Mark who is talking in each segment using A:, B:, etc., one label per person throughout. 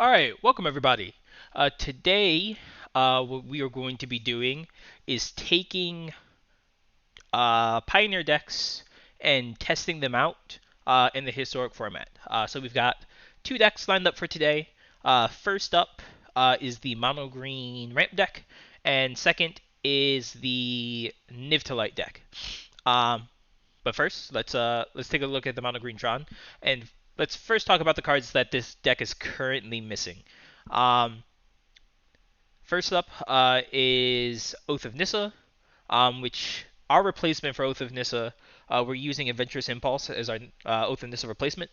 A: Alright, welcome everybody. Today, what we are going to be doing is taking Pioneer decks and testing them out in the historic format. So we've got two decks lined up for today. First up is the mono green ramp deck, and second is the Nivtalite deck. Um, but first, let's take a look at the mono green Tron, and let's first talk about the cards that this deck is currently missing. Um, First up is Oath of Nissa, which our replacement for Oath of Nissa, we're using Adventurous Impulse as our Oath of Nissa replacement.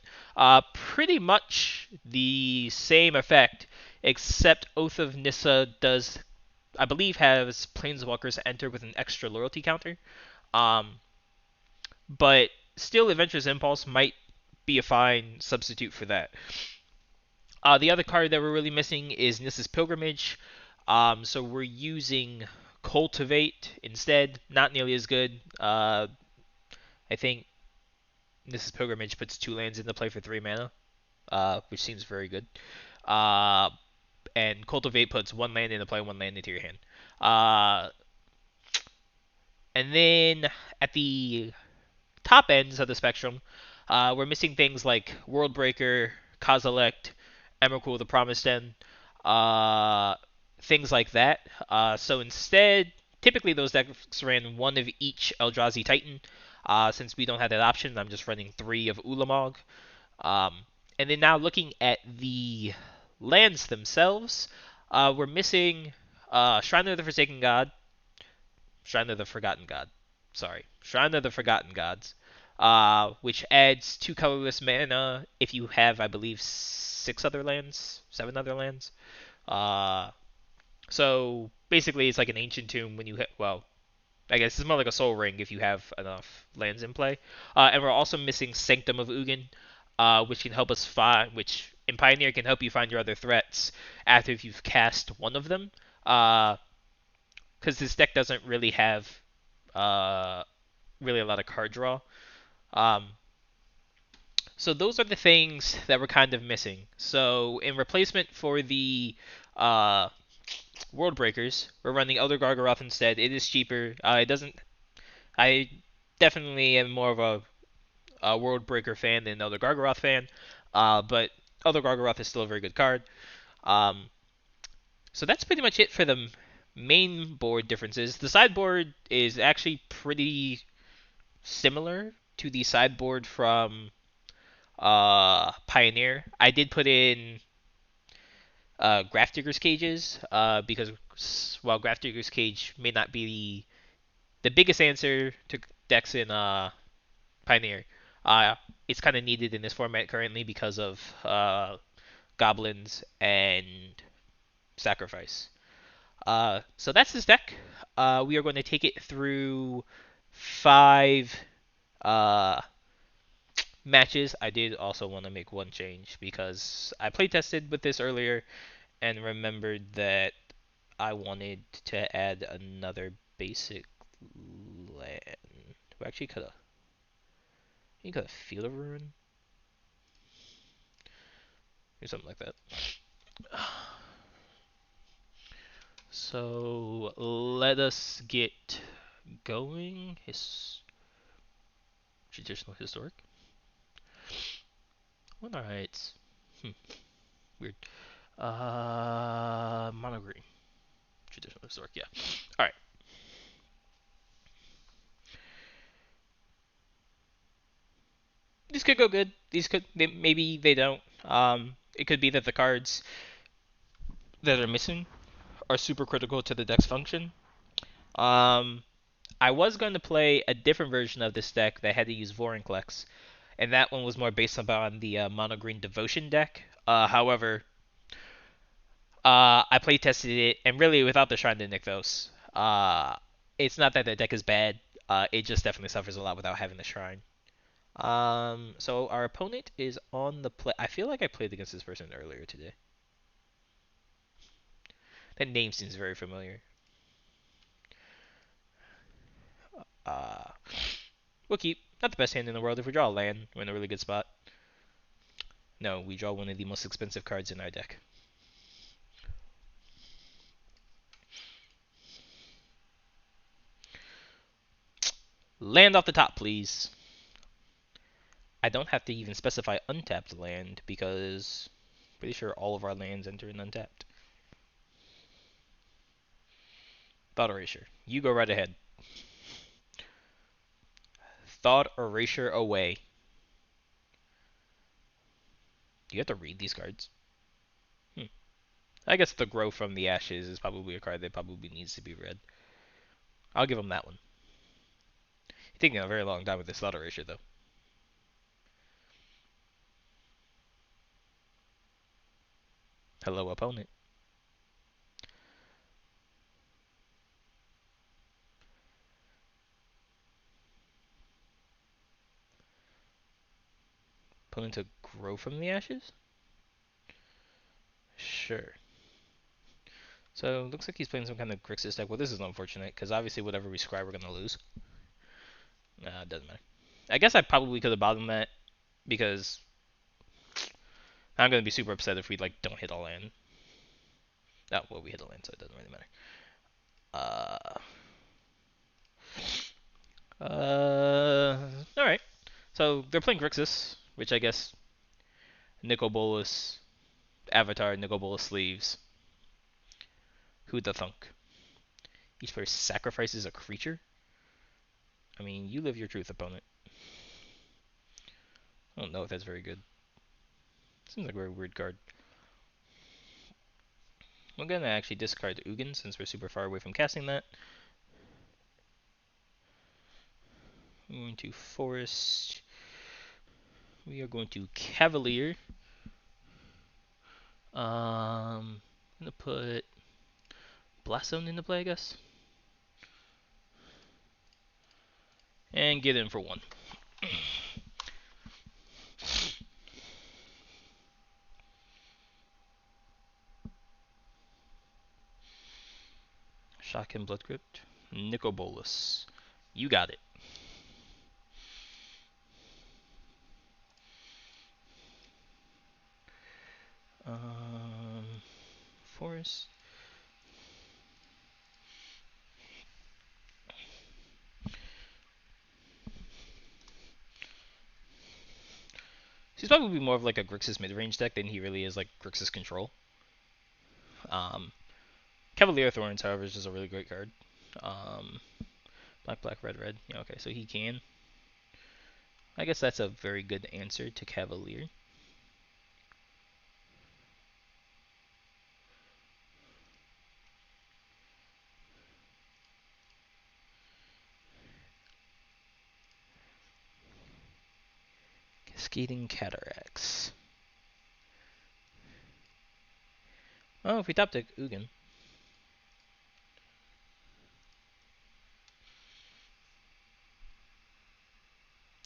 A: Pretty much the same effect, except Oath of Nissa does, I believe, has Planeswalkers enter with an extra loyalty counter. Um, but still, Adventurous Impulse might be a fine substitute for that. The other card that we're really missing is Nissa's Pilgrimage. So we're using Cultivate instead. Not nearly as good. I think Nissa's Pilgrimage puts two lands into play for 3 mana, which seems very good. Uh, and Cultivate puts one land into play, one land into your hand. Uh, and then at the top ends of the spectrum, we're missing things like Worldbreaker, Kozilek, Emrakul the Promised End, uh, things like that. So instead, typically those decks ran one of each Eldrazi Titan. Since we don't have that option, I'm just running 3 of Ulamog. Um, and then now looking at the lands themselves, we're missing Shrine of the Forsaken God, Shrine of the Forgotten God. Sorry, Shrine of the Forgotten Gods, which adds 2 colorless mana if you have, I believe, 6 other lands, 7 other lands. Uh, so basically, it's like an ancient tomb when you hit. Well, I guess it's more like a soul ring if you have enough lands in play. And we're also missing Sanctum of Ugin, which can help us find, which in Pioneer can help you find your other threats after if you've cast one of them. Because this deck doesn't really have uh, really a lot of card draw. Um, so those are the things that we're kind of missing. So in replacement for the uh, World Breakers, we're running Elder Gargaroth instead. It is cheaper. It doesn't. I definitely am more of a World Breaker fan than Elder Gargaroth fan. But Elder Gargaroth is still a very good card. Um, so that's pretty much it for the main board differences. The sideboard is actually pretty similar to the sideboard from Pioneer. I did put in Grafdigger's Cages because while Grafdigger's Cage may not be the biggest answer to decks in Pioneer, it's kind of needed in this format currently because of Goblins and Sacrifice. So that's this deck. We are going to take it through 5 uh, matches. I did also want to make one change because I play tested with this earlier and remembered that I wanted to add another basic land. We actually could have. You could have Field of Ruin or something like that. So let us get going. Traditional historic. What are it's weird. Mono green. Traditional historic. Yeah. All right. These could go good. Maybe they don't. It could be that the cards that are missing are super critical to the deck's function. Um, I was going to play a different version of this deck that had to use Vorinclex, and that one was more based upon the mono green Devotion deck. However, I play tested it, and really without the Shrine to Nykthos, it's not that the deck is bad. It just definitely suffers a lot without having the Shrine. So our opponent is on the play. I feel like I played against this person earlier today. That name seems very familiar. Uh, we'll keep. Not the best hand in the world. If we draw a land, we're in a really good spot. No, we draw one of the most expensive cards in our deck. Land off the top, please. I don't have to even specify untapped land because I'm pretty sure all of our lands enter in untapped. Thought Erasure. You go right ahead. Thought Erasure away. Do you have to read these cards? I guess the Grow from the Ashes is probably a card that probably needs to be read. I'll give him that one. He's taking a very long time with this Thought Erasure, though. Hello, opponent. Opponent to Grow from the Ashes? Sure. So, looks like he's playing some kind of Grixis deck. Well, this is unfortunate, because obviously whatever we scry, we're going to lose. Nah, it doesn't matter. I guess I probably could have bottomed that, because I'm going to be super upset if we, like, don't hit a land. Oh, well, we hit a land, so it doesn't really matter. Alright. So, they're playing Grixis, which I guess Nicol Bolas, Avatar, Nicol Bolas sleeves. Who the thunk? Each player sacrifices a creature? I mean, you live your truth, opponent. I don't know if that's very good. Seems like a very weird card. We're going to actually discard Ugin since we're super far away from casting that. We're going to Forest. We are going to Cavalier. I'm going to put Blast Zone into play, I guess. And get in for one. Shotgun Blood Crypt. Nicol Bolas. You got it. Forest. He's probably more of like a Grixis midrange deck than he really is like Grixis control. Cavalier Thorns, however, is just a really great card. Black, black, red, red. Yeah, okay, so he can. I guess that's a very good answer to Cavalier. Cascading Cataracts. Oh, if we top deck Ugin.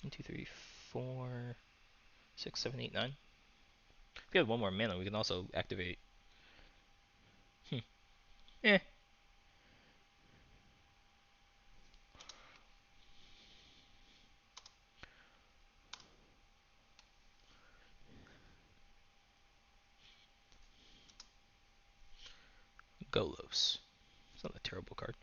A: 1, 2, 3, 4, 6, 7, 8, 9. If we have one more mana, we can also activate. Eh. Golos. It's not a terrible card.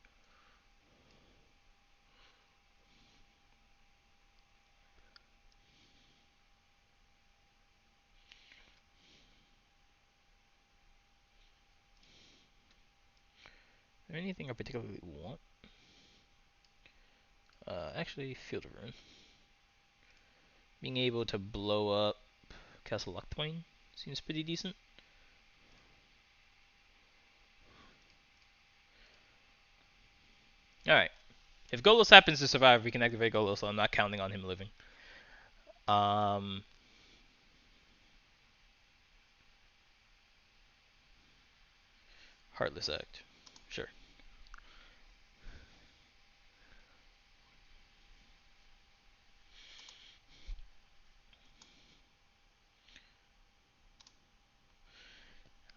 A: Is there anything I particularly want? Actually, Field of Ruin. Being able to blow up Castle Luctwain seems pretty decent. Alright. If Golos happens to survive, we can activate Golos, so I'm not counting on him living. Heartless Act. Sure.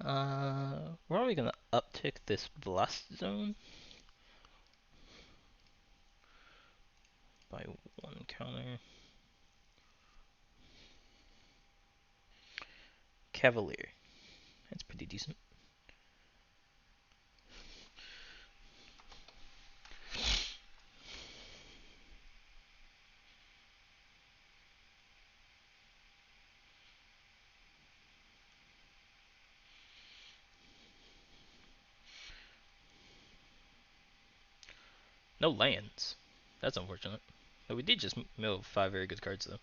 A: We're only gonna uptick this Blast Zone by 1 counter. Cavalier. That's pretty decent. No lands. That's unfortunate. But we did just mill 5 very good cards, though.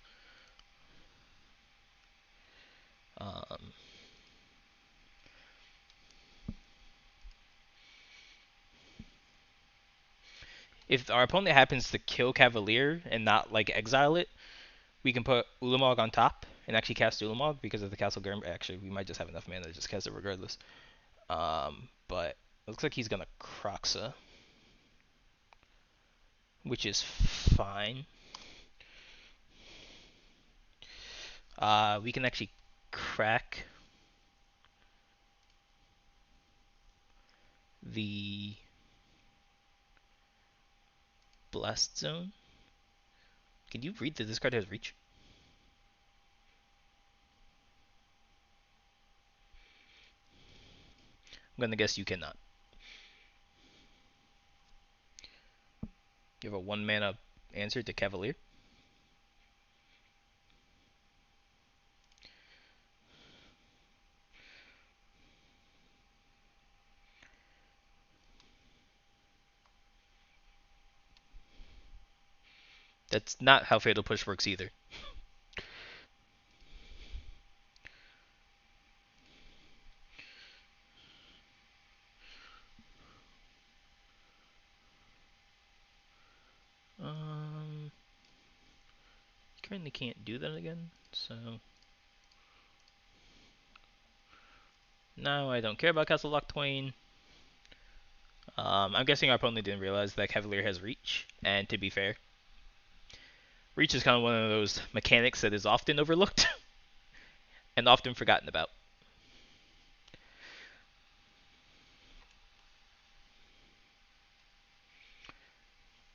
A: Um, if our opponent happens to kill Cavalier and not, like, exile it, we can put Ulamog on top and actually cast Ulamog because of the Castle Grim. Actually, we might just have enough mana to just cast it regardless. But it looks like he's gonna Kroxa, which is fine. We can actually crack the Blast Zone. Can you read that this card has reach? I'm gonna guess you cannot. You have a 1 mana answer to Cavalier. That's not how Fatal Push works either. Currently can't do that again, so no, I don't care about Castle Lock Twain. I'm guessing our opponent didn't realize that Cavalier has reach, and to be fair, reach is kind of one of those mechanics that is often overlooked and often forgotten about.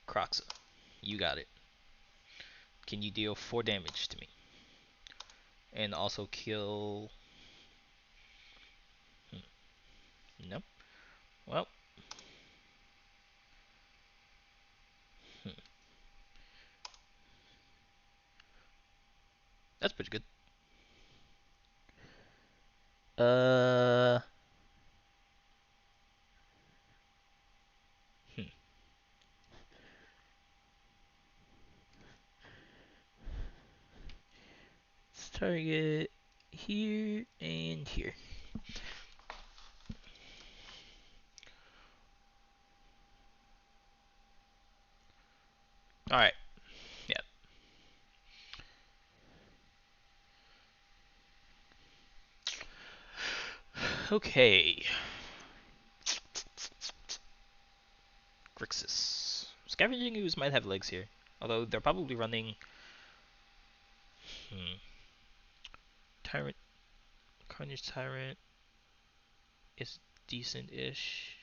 A: Kroxa, you got it. Can you deal 4 damage to me? And also kill... Nope. Well. That's pretty good. Uh... Let's target here and here. Alright. Yeah. Okay. Grixis. Scavenging Ooze might have legs here. Although they're probably running... Tyrant. Carnage Tyrant is decent-ish.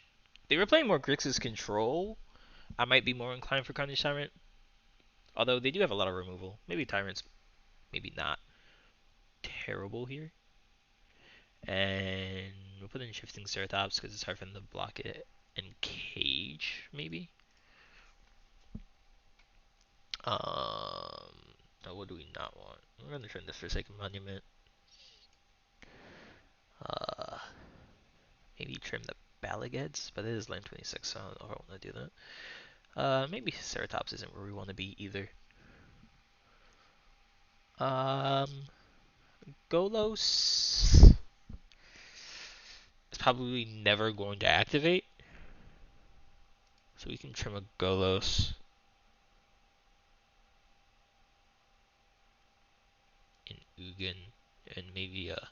A: They were playing more Grixis Control. I might be more inclined for Carnage Tyrant. Although they do have a lot of removal. Maybe Tyrant's maybe not terrible here. And we'll put in Shifting Ceratops because it's hard for them to block it. And Cage, maybe? Oh, what do we not want? We're going to turn this for Sacred Monument. Maybe trim the Balageds, but it is land 26, so I don't know if I want to do that. Maybe Ceratops isn't where we want to be either. Golos is probably never going to activate. So we can trim a Golos. An Ugin. And maybe a...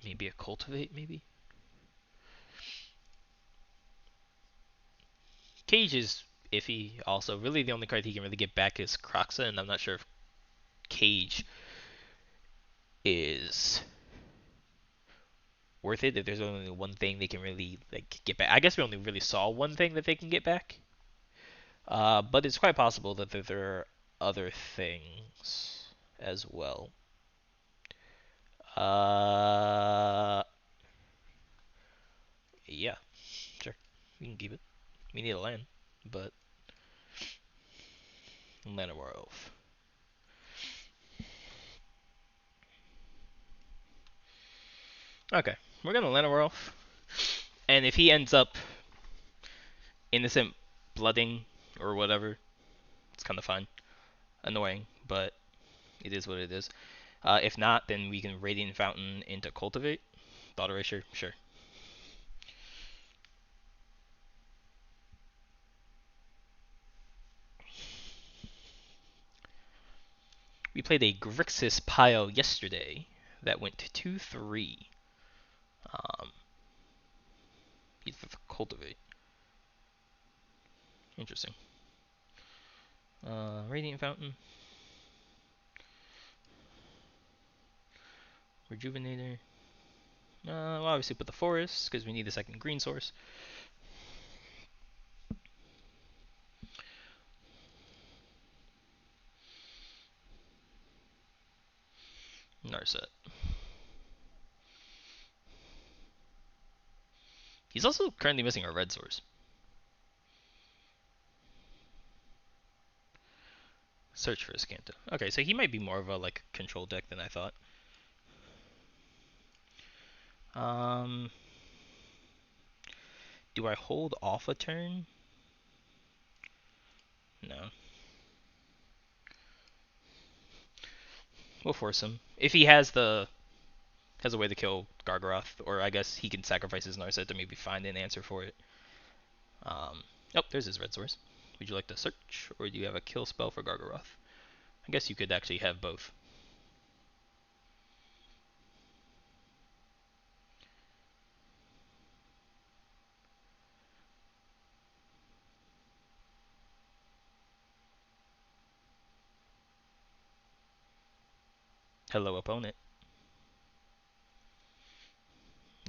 A: Maybe a Cultivate, maybe? Cage is iffy also. Really the only card he can really get back is Kroxa, and I'm not sure if Cage is worth it if there's only one thing they can really like get back. I guess we only really saw one thing that they can get back. But it's quite possible that there other things as well. Yeah, sure. We can keep it. We need a land, but Llanowar Elf. Okay, we're gonna Llanowar Elf, and if he ends up innocent blooding or whatever, it's kind of fine. Annoying, but it is what it is. If not, then we can Radiant Fountain into Cultivate. Thought Erasure, sure. We played a Grixis pile yesterday that went 2-3. Um, with Cultivate. Interesting. Radiant Fountain. Rejuvenator. We'll obviously put the Forest, because we need a second green source. Narset. He's also currently missing a red source. Search for Escanto. Okay, so he might be more of a like control deck than I thought. Do I hold off a turn? No. We'll force him. If he has a way to kill Gargaroth, or I guess he can sacrifice his Narset to maybe find an answer for it. Oh, there's his red source. Would you like to search, or do you have a kill spell for Gargaroth? I guess you could actually have both. Hello, opponent.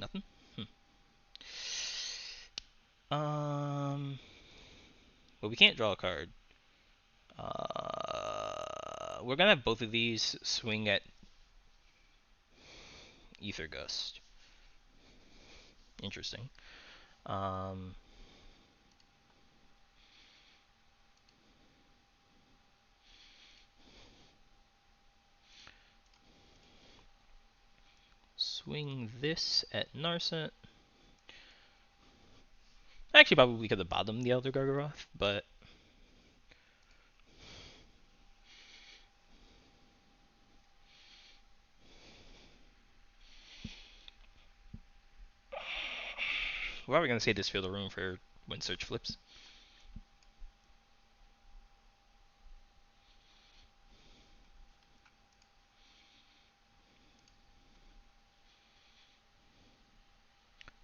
A: Nothing? Well, we can't draw a card. We're gonna have both of these swing at Ether Gust. Interesting. Swing this at Narset. Actually, probably could have bottomed the Elder Gargaroth, but we're probably gonna save this field of room for when search flips.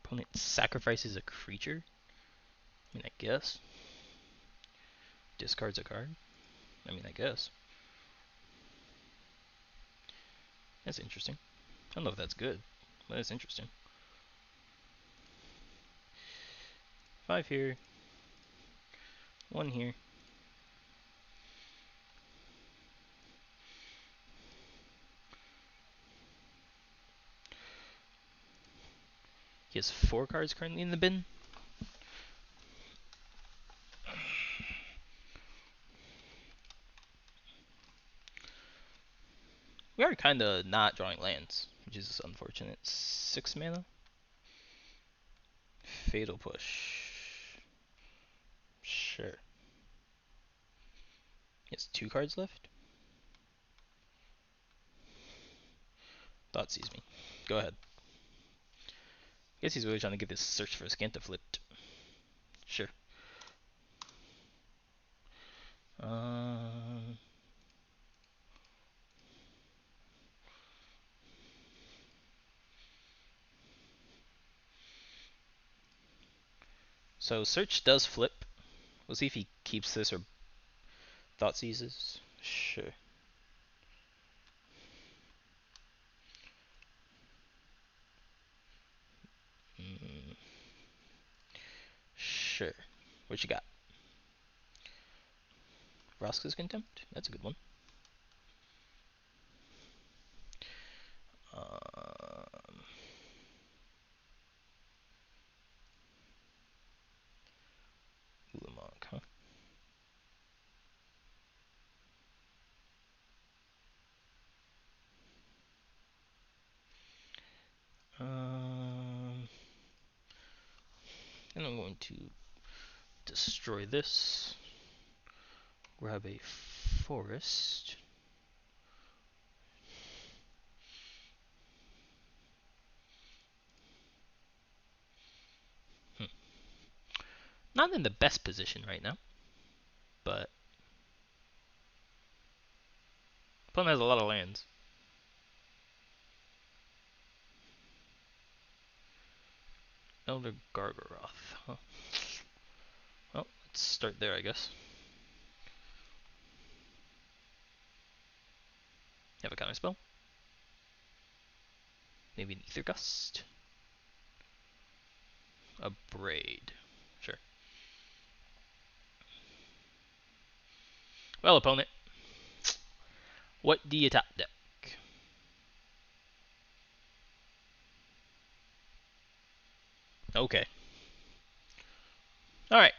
A: Opponent sacrifices a creature. I mean, I guess. Discards a card. I mean, I guess. That's interesting. I don't know if that's good, but it's interesting. 5 here. 1 here. He has 4 cards currently in the bin. We are kind of not drawing lands, which is unfortunate. 6 mana. Fatal Push. Sure. He has 2 cards left. Thought sees me. Go ahead. Guess he's really trying to get this search for Scanta flipped. Sure. So search does flip. We'll see if he keeps this or thought seizes. Sure. Sure. What you got? Vraska's Contempt. That's a good one. Ulamog, huh? And I'm going to destroy this. Grab a forest. Not in the best position right now, but opponent has a lot of lands. Elder Gargaroth, huh? Well, let's start there, I guess. Have a counter spell. Maybe an Ether Gust. A Braid. Sure. Well, opponent, what do you top deck? Okay. Alright.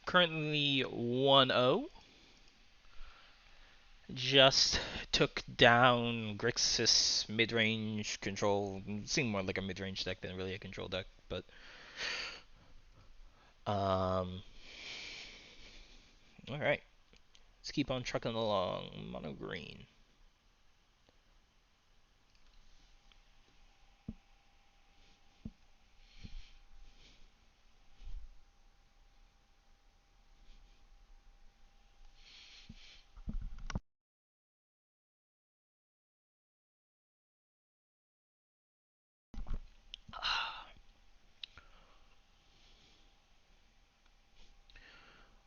A: Currently 1-0. Just took down Grixis Midrange control. Seemed more like a midrange deck than really a control deck, but alright. Let's keep on trucking along. Mono green.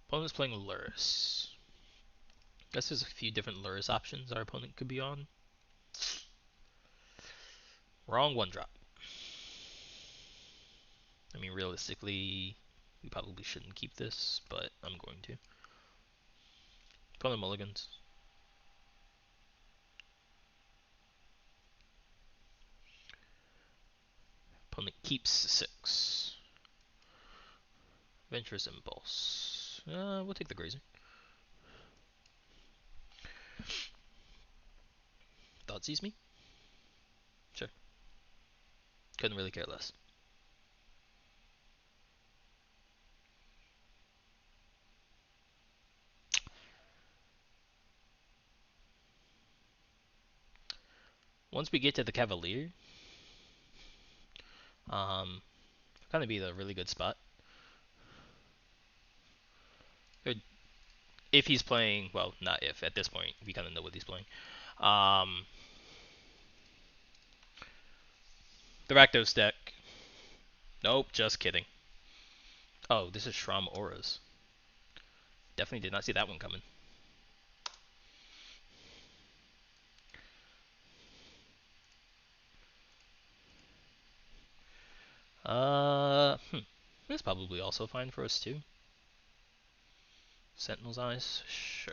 A: Opponent's playing Lurrus. Guess there's a few different Lurrus options our opponent could be on. Wrong one drop. I mean, realistically, we probably shouldn't keep this, but I'm going to. Opponent mulligans. Opponent keeps 6. Venturous Impulse. We'll take the Grazer. Thought sees me? Sure. Couldn't really care less. Once we get to the Cavalier, kind of be the really good spot. If he's playing, well, not if, at this point, we kind of know what he's playing. The Rakdos deck. Nope, just kidding. Oh, this is Sram Auras. Definitely did not see that one coming. This is probably also fine for us too. Sentinel's Eyes, sure.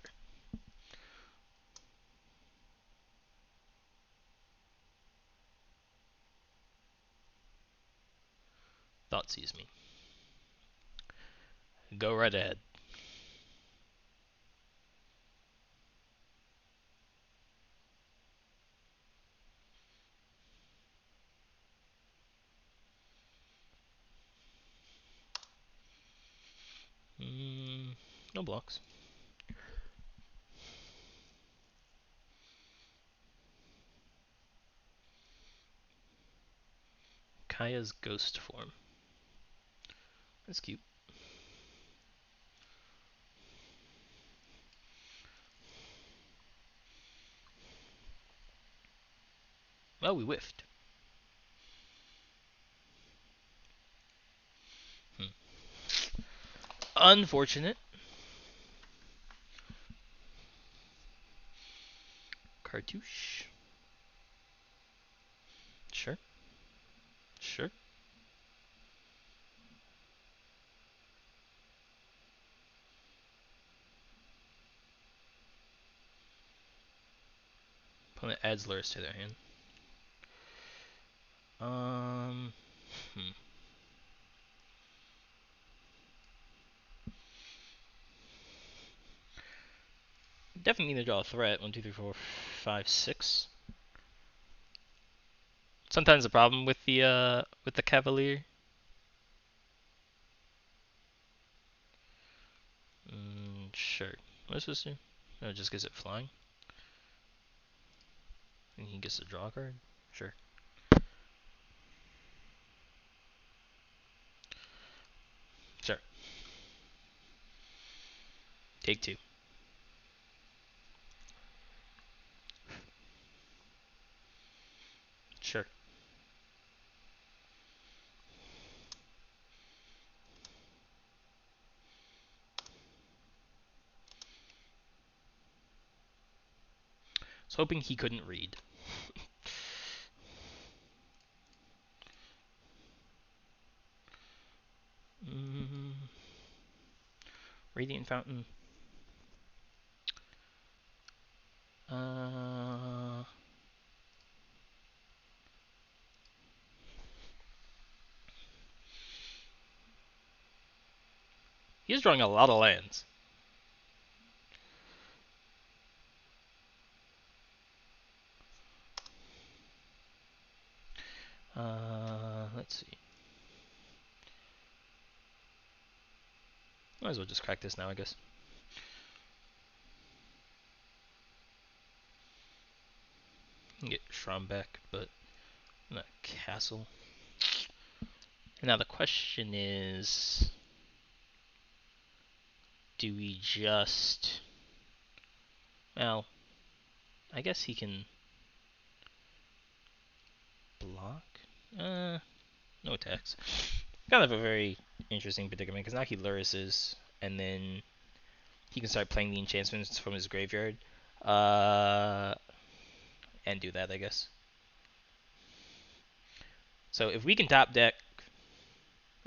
A: Thought sees me. Go right ahead. No blocks. Kaya's ghost form. That's cute. Well, we whiffed. Unfortunate. Cartouche. Sure. Sure. Opponent adds lures to their hand. Definitely need to draw a threat. 1, 2, 3, 4, 5, 6. Sometimes the problem with the Cavalier. Sure. What does this do? No, it just gives it flying. And he gets to draw a card? Sure. Sure. Take 2. Sure. I was hoping he couldn't read. Radiant Fountain. He's drawing a lot of lands. Let's see. Might as well just crack this now, I guess. Get Sram back, but not Castle. And now the question is, do we just... Well, I guess he can block? No attacks. Kind of a very interesting predicament, because now he lurises, and then he can start playing the enchantments from his graveyard. And do that, I guess. So if we can top deck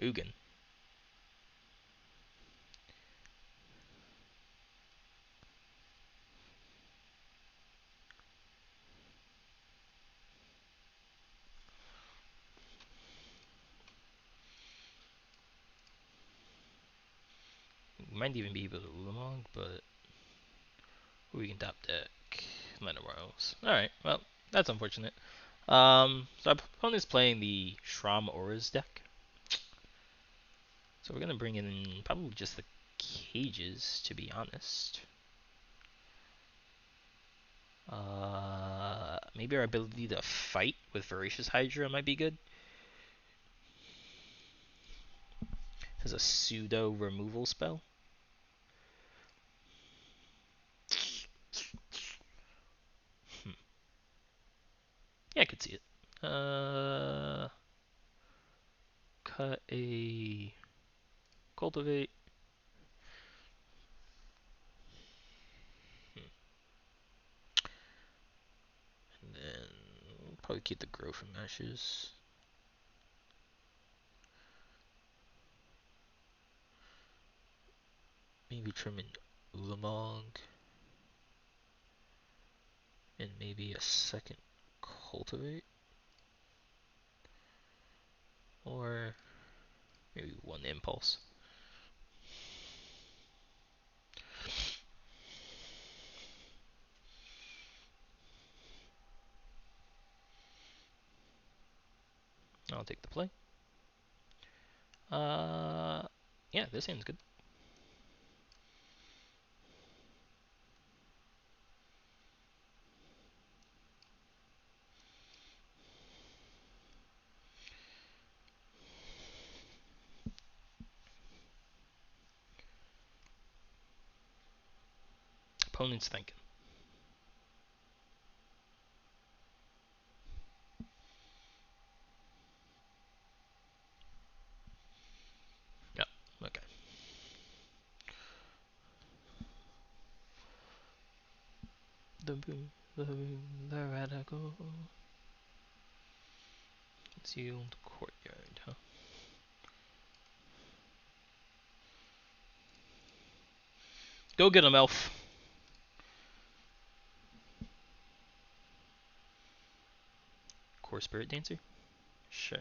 A: Ugin, we might even be able to Ulamog, but we can top deck Lenoroils. Alright, well, that's unfortunate. So our opponent's playing the Sram Auras deck. So we're going to bring in probably just the cages, to be honest. Maybe our ability to fight with Voracious Hydra might be good. Has a pseudo removal spell. Yeah, I could see it. Cut a cultivate. And then we'll probably keep the grow from ashes. Maybe trim an Ulamog. And maybe a second cultivate. Or maybe one impulse. I'll take the play. Yeah, this hand's good. Opponent's thinking. Yeah, okay. The boom, the radical. Concealed courtyard, huh? Go get him, elf. Core Spirit Dancer? Sure.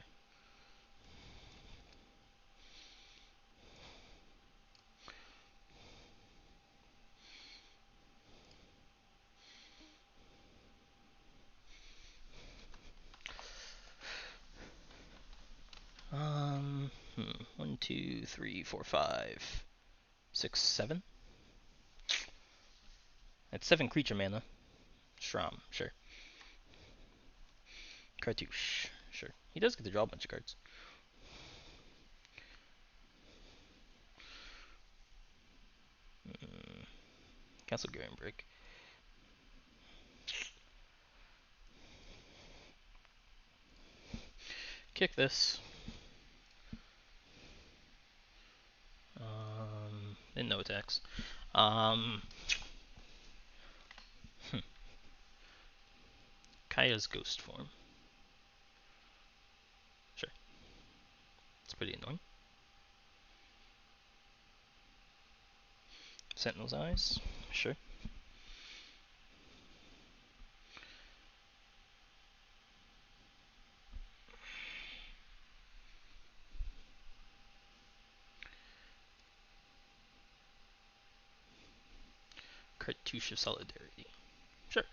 A: Um, 1, 2, 3, 4, 5, 6, 7. That's 7 creature mana. Sram, sure. Cartouche, sure. He does get to draw a bunch of cards. Castle Garenbrick. Kick this. And no attacks. Kaya's ghost form. Sure. It's pretty annoying. Sentinel's Eyes. Sure. Cartouche of Solidarity. Sure.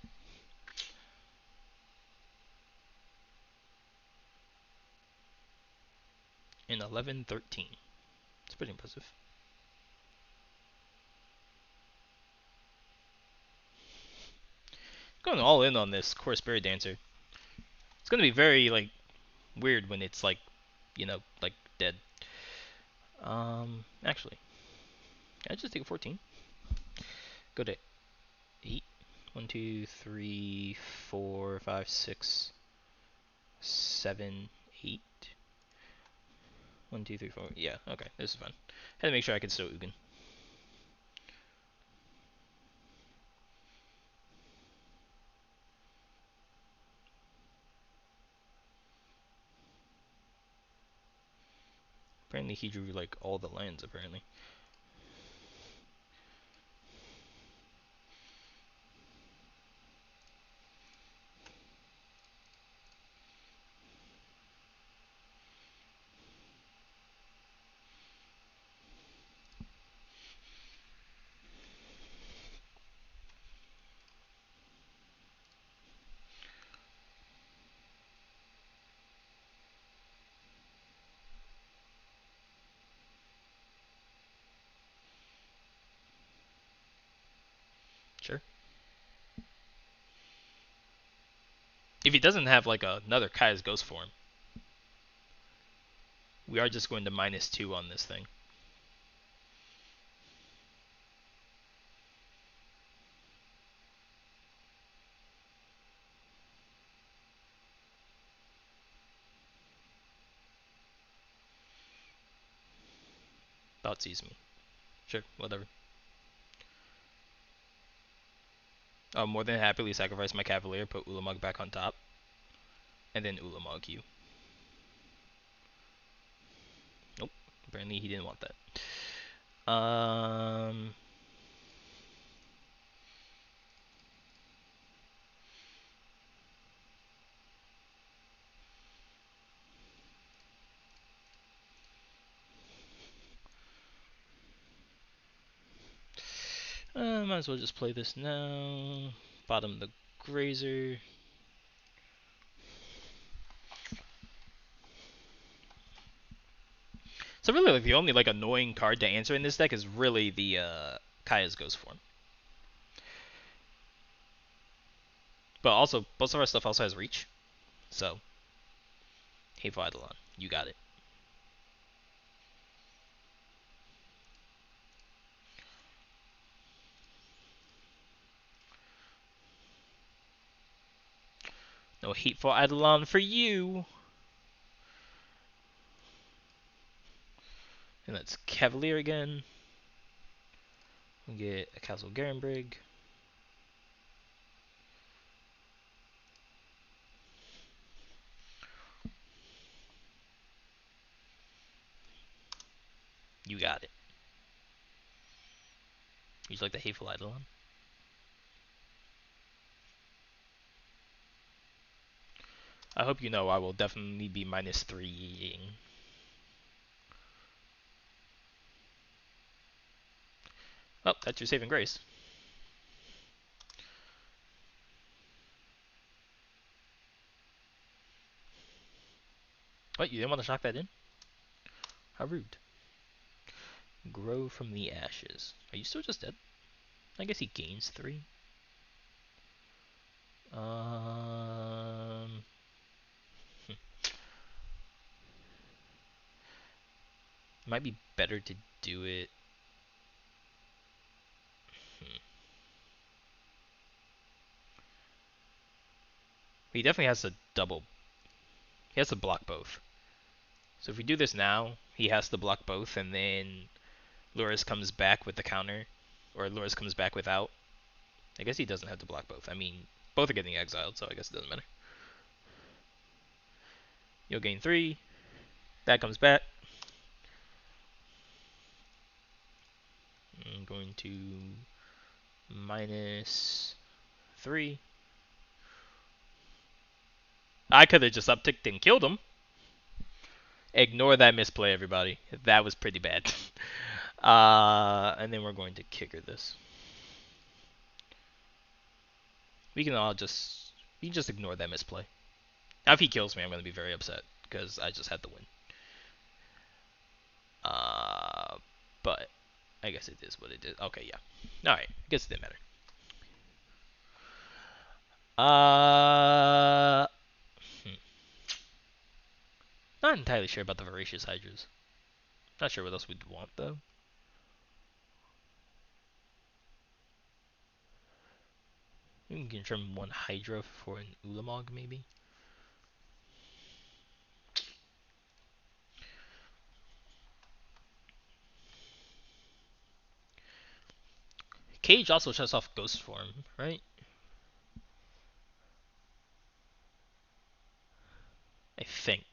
A: In 11-13. It's pretty impressive. Going all in on this Core Spirit Dancer. It's gonna be very like weird when it's like, you know, like dead. Actually, can I just take a 14? Go to 8. 1, 2, 3, 4, 5, 6, 7, 8. 1, 2, 3, 4. Yeah, okay, this is fun. Had to make sure I could stow Ugin. Apparently he drew like all the lands, apparently. Sure. If he doesn't have like another Kaya's Ghost form, we are just going to -2 on this thing. Thoughtseize me. Sure, whatever. I'll more than happily sacrifice my Cavalier, put Ulamog back on top, and then Ulamog you. Nope. Apparently he didn't want that. Might as well just play this now. Bottom the Grazer. So really, like the only like annoying card to answer in this deck is really the Kaya's Ghost form. But also, most of our stuff also has reach. So, Hateful Eidolon, you got it. No Hateful Eidolon for you. And that's Cavalier again. We get a Castle Garenbrig. You got it. You like the Hateful Eidolon? I hope you know I will definitely be -3-ing. Oh, that's your saving grace. What, you didn't want to shock that in? How rude. Grow from the ashes. Are you still just dead? I guess he gains 3. Um... Might be better to do it. He definitely has to double. He has to block both. So if we do this now, he has to block both, and then Loris comes back with the counter, or Loris comes back without. I guess he doesn't have to block both. I mean, both are getting exiled, so I guess it doesn't matter. You'll gain 3. That comes back. I'm going to -3. I could have just upticked and killed him. Ignore that misplay, everybody. That was pretty bad. And then we're going to kicker this. We can just ignore that misplay. Now if he kills me, I'm going to be very upset because I just had to win. But I guess it is what it is. Okay, yeah. All right, I guess it didn't matter. Not entirely sure about the Voracious Hydras. Not sure what else we'd want though. We can trim 1 Hydra for an Ulamog maybe. Cage also shuts off Ghost Form, right? I think.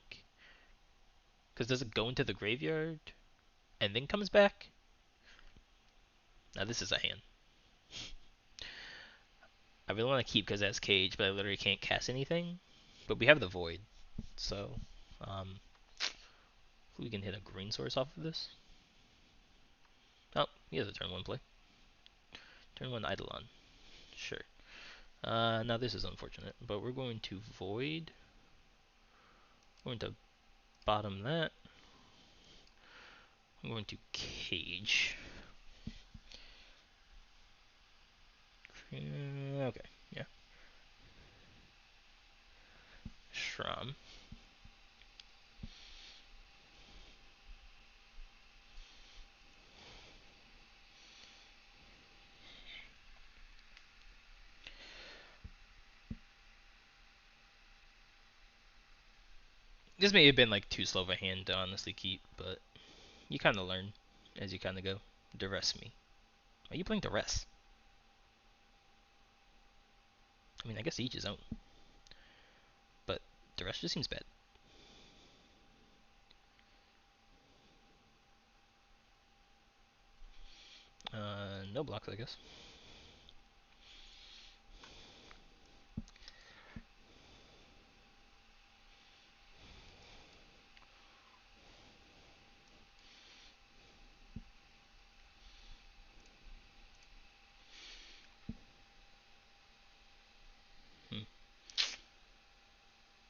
A: Because does it go into the graveyard and then comes back? Now this is a hand. I really want to keep because it has Cage, but I literally can't cast anything. But we have the Void, so we can hit a green source off of this. Oh, he has a turn 1 play. Turn 1 Eidolon. Sure. Now this is unfortunate, but we're going to Void. We're going to bottom that. I'm going to Cage. Okay, yeah. Sram. This may have been like too slow of a hand to honestly keep, but you kind of learn as you kind of go. Duress me. Why are you playing Duress? I mean, I guess each his own. But Duress just seems bad. No blocks, I guess.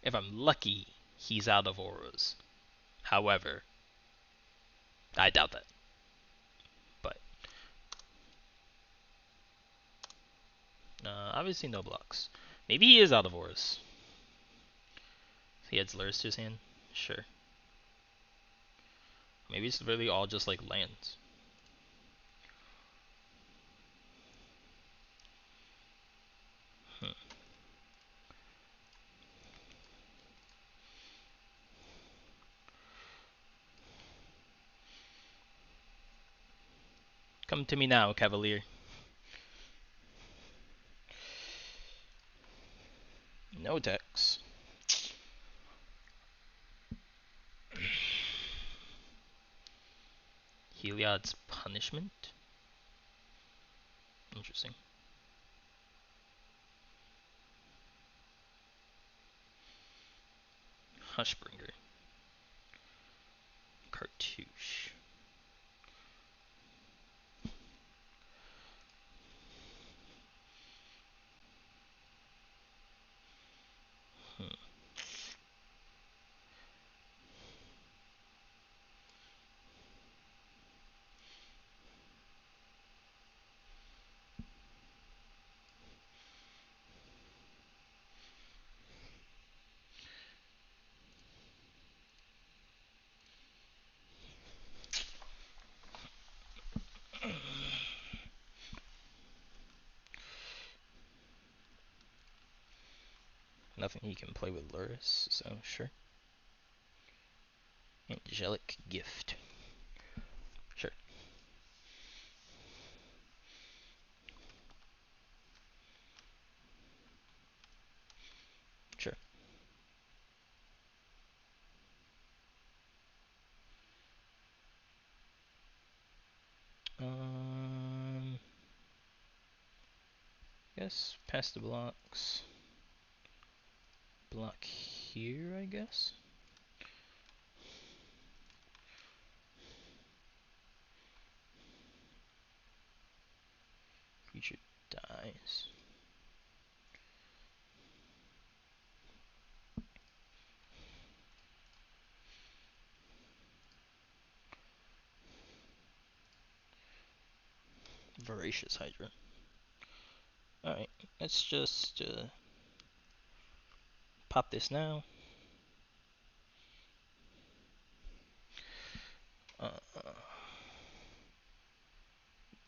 A: If I'm lucky, he's out of auras. However, I doubt that. But obviously no blocks. Maybe he is out of auras. He adds lures to his hand. Sure. Maybe it's really all just like lands. Come to me now, Cavalier. No attacks. Heliod's Punishment? Interesting. Hushbringer. Cartouche. Nothing he can play with Luris, so sure. Angelic Gift. Sure. Sure. Guess past the blocks. Block here, I guess. Creature dies. Voracious Hydra. Alright, let's just pop this now.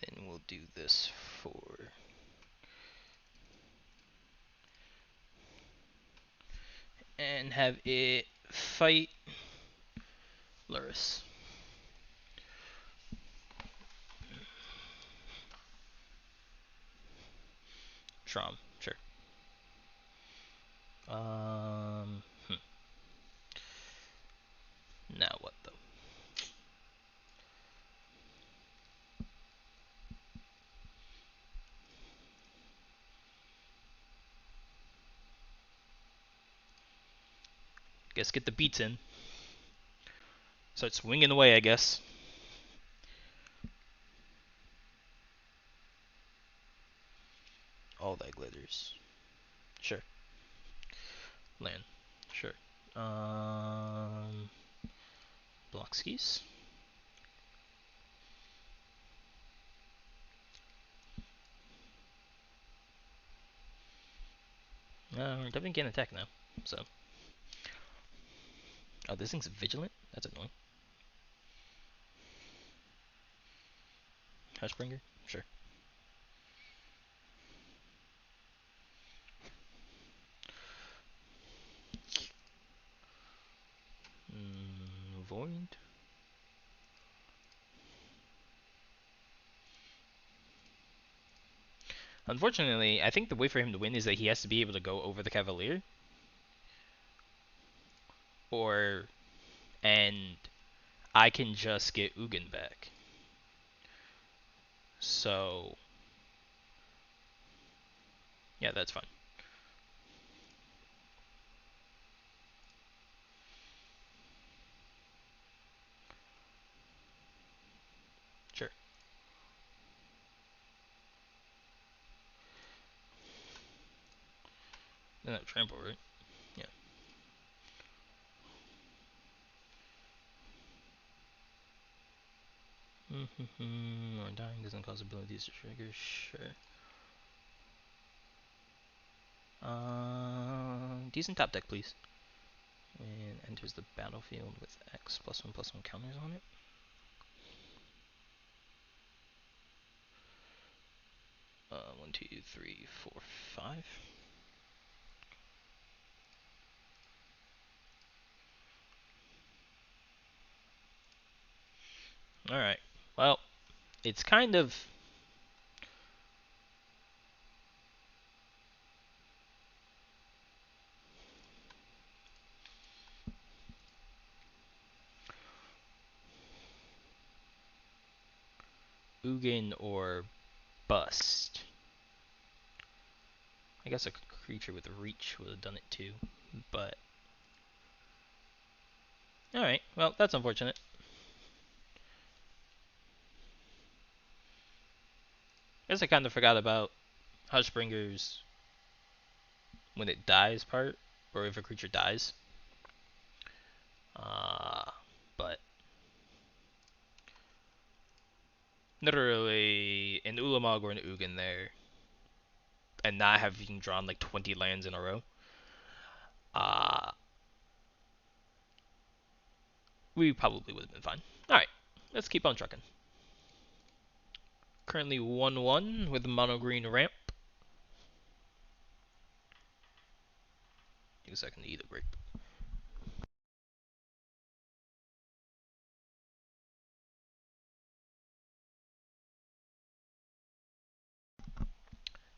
A: Then we'll do this for... and have it fight Luris. Sram, sure. Now what though? Guess get the beats in. Start swinging away, I guess. All that glitters. Sure. Land. Sure. Block skis. Definitely can't attack now, so. Oh, this thing's vigilant? That's annoying. Hushbringer? Sure. Void? Unfortunately, I think the way for him to win is that he has to be able to go over the Cavalier. And I can just get Ugin back. So, yeah, that's fine. Sure. Then that trample, right? Yeah. Or dying doesn't cause abilities to trigger. Sure. Decent top deck, please. And enters the battlefield with X +1/+1 counters on it. One, two, three, four, five. Alright. Well, it's kind of... Ugin or bust. I guess a creature with reach would have done it too, but Alright, well, that's unfortunate. I guess I kind of forgot about Hushbringer's when it dies part, or if a creature dies. But literally an Ulamog or an Ugin there, and not having drawn like 20 lands in a row, uh, we probably would have been fine. Alright, let's keep on trucking. Currently 1-1 with mono green ramp. Take a second to eat a grape.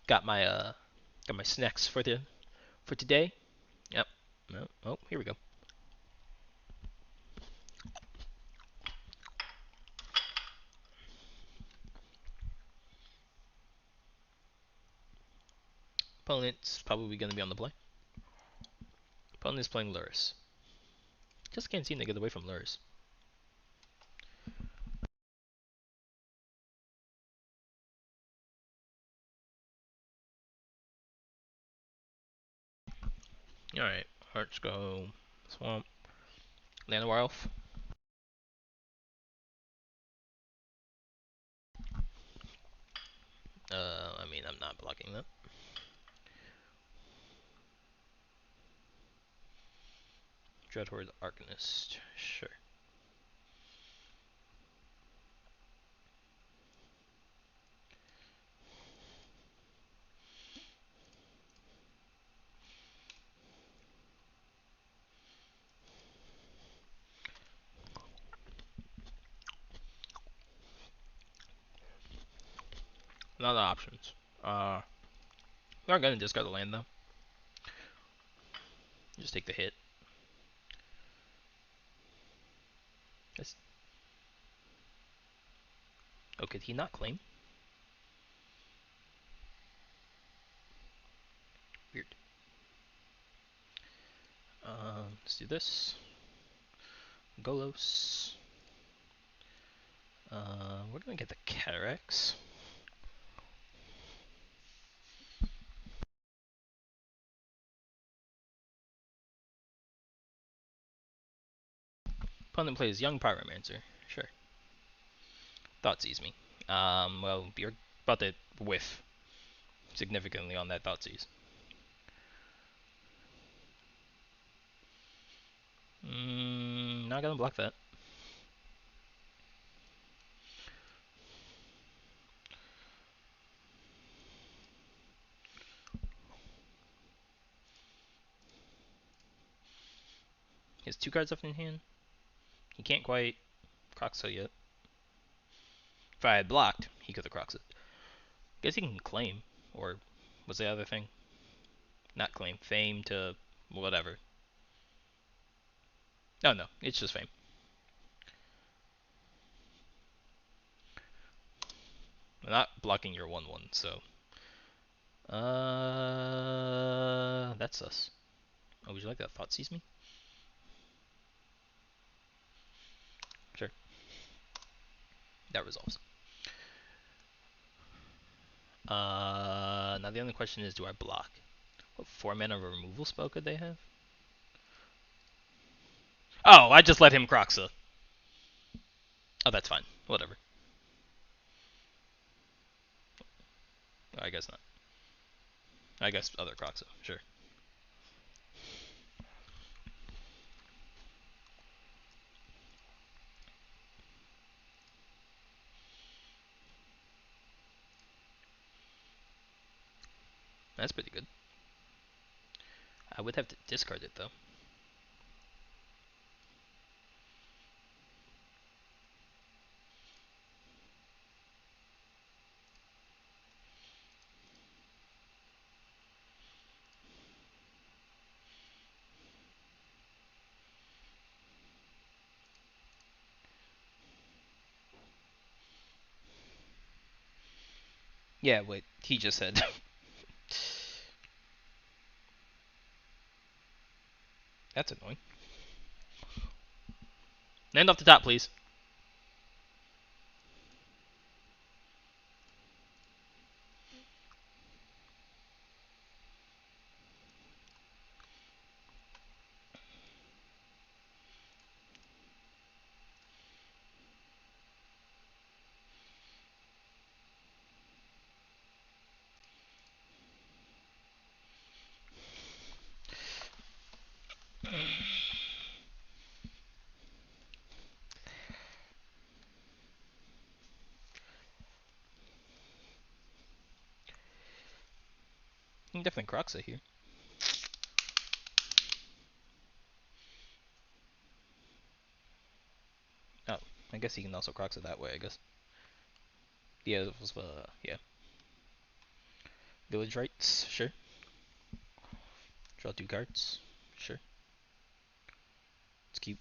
A: Got my snacks for today. Yep. Oh, here we go. Opponent's probably going to be on the play. Opponent's playing Luris. Just can't seem to get away from Luris. Alright, Hearts go Swamp. Llanowar Elf. I mean, I'm not blocking that. Grixis Arcanist. Sure. A lot of options. We aren't going to discard the land, though. Just take the hit. That's... Oh, could he not claim? Weird. Let's do this. Golos. We're going to get the Calyrex. Opponent plays Young Pyromancer. Sure. Thoughtseize me. Well, you're about to whiff significantly on that Thoughtseize. Not gonna block that. He has 2 cards left in hand. He can't quite Croxo yet. If I had blocked, he could have Croxed it. Guess he can claim. Or what's the other thing? Not claim. Fame to whatever. Oh no, it's just fame. I'm not blocking your 1/1, so. That's us. Oh, would you like that Thoughtseize me? Sure. That resolves. Now the only question is, do I block? What 4-mana removal spell could they have? Oh, I just let him Croxa. Oh, that's fine. Whatever. I guess not. I guess other Croxa. Sure. That's pretty good. I would have to discard it, though. Yeah, wait. He just said. That's annoying. Land off the top, please. Definitely Croxa here. Oh, I guess he can also Croxa that way, I guess. Yeah, it was, yeah. Village rights, sure. Draw 2 cards, sure. Let's keep.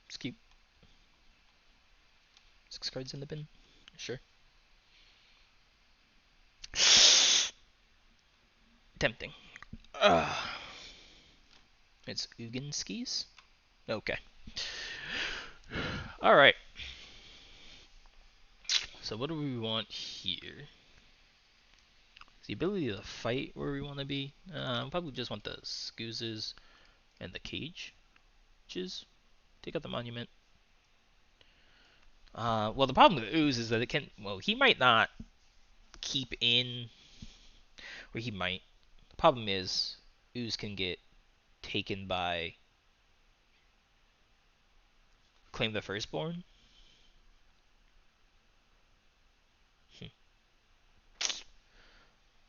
A: Let's keep. 6 cards in the bin, sure. Tempting. It's Ugin skis? Okay. Alright. So what do we want here? Is the ability to fight where we want to be? Probably just want the scoozes and the cage. Take out the monument. Well, the problem with Ooze is that it can. Well, he might not keep in, or he might. The problem is Ooze can get taken by Claim the Firstborn.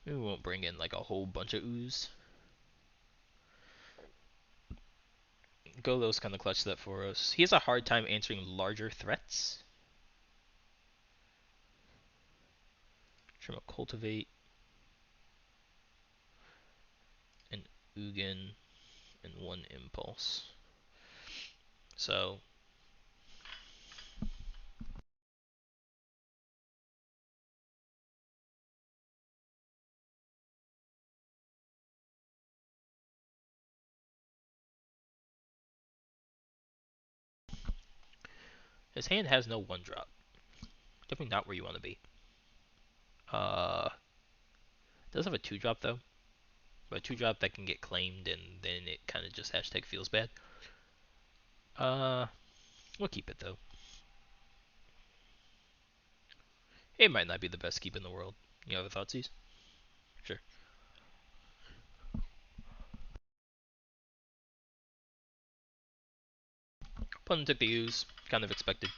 A: We won't bring in like a whole bunch of Ooze. Golo's kind of clutch that for us. He has a hard time answering larger threats. Trim a Cultivate, an Ugin, and 1 Impulse. So his hand has no 1-drop. Definitely not where you want to be. Does have a 2-drop though. But a 2-drop that can get claimed and then it kind of just hashtag feels bad. We'll keep it though. It might not be the best keep in the world. You have a thoughtsies? Sure. Opponent took the use. Kind of expected.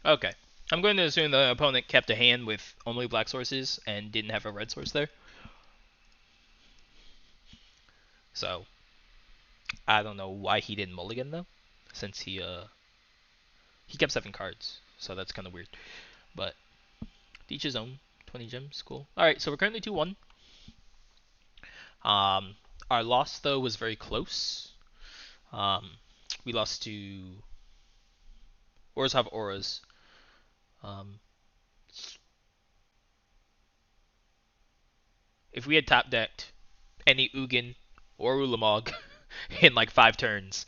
A: Okay. I'm going to assume the opponent kept a hand with only black sources and didn't have a red source there. So I don't know why he didn't mulligan though, since he kept 7 cards, so that's kind of weird. But each his own. 20 gems, cool. All right, so we're currently 2-1. Our loss though was very close. We lost to Auras have Auras. If we had top decked any Ugin or Ulamog in like 5 turns,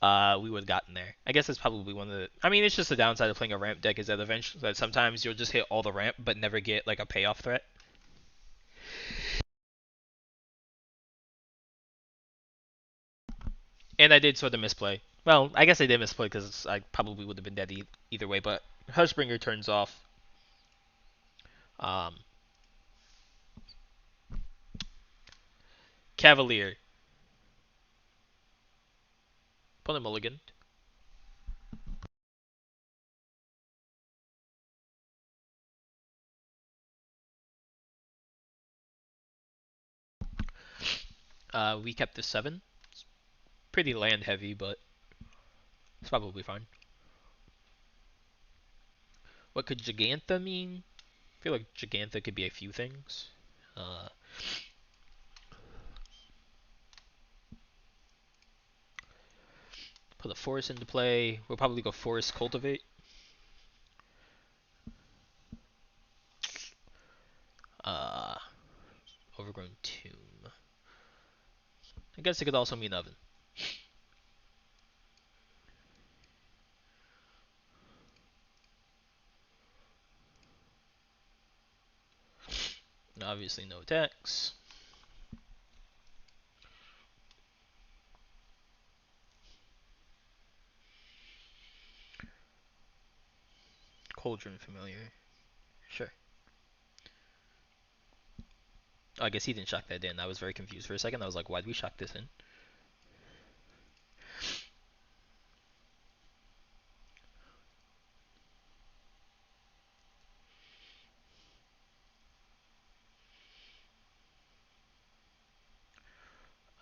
A: we would have gotten there. I guess that's probably one of the. I mean, it's just the downside of playing a ramp deck is that eventually, that sometimes you'll just hit all the ramp but never get like a payoff threat. And I did sort of misplay. Well, I guess I did misplay because I probably would have been dead either way. But Hushbringer turns off. Um, Cavalier. Opponent mulligan. We kept the 7. Pretty land heavy, but it's probably fine. What could Gigantha mean? I feel like Gigantha could be a few things. Uh, put a forest into play. We'll probably go forest cultivate. Uh, overgrown tomb. I guess it could also mean oven. Obviously no attacks. Cauldron familiar. Sure. Oh, I guess he didn't shock that in. I was very confused for a second. I was like, why'd we shock this in?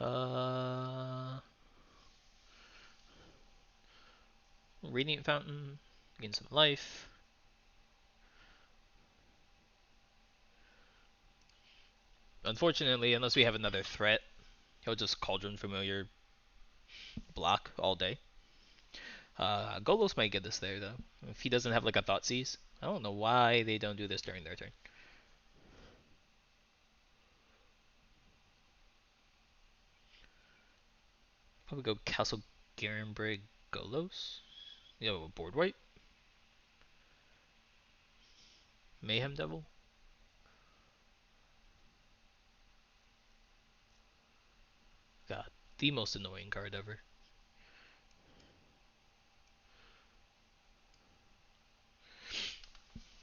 A: Uh, Radiant Fountain. Gain some life. Unfortunately, unless we have another threat, he'll just Cauldron Familiar block all day. Golos might get us there, though. If he doesn't have, like, a Thoughtseize. I don't know why they don't do this during their turn. Probably go Castle Garenbrig Golos. You have a board wipe. Mayhem Devil. God, the most annoying card ever.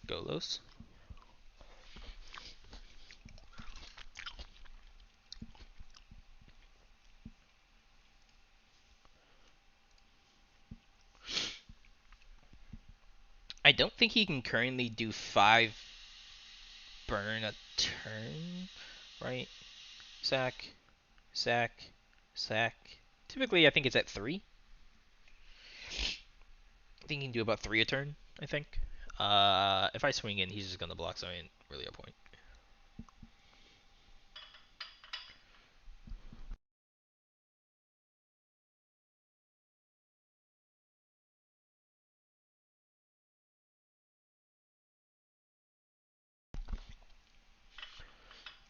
A: Golos. I don't think he can currently do 5 burn a turn, right? Sack, sack, sack. Typically, I think it's at 3. I think he can do about 3 a turn, I think. If I swing in, he's just going to block, so I ain't really a point.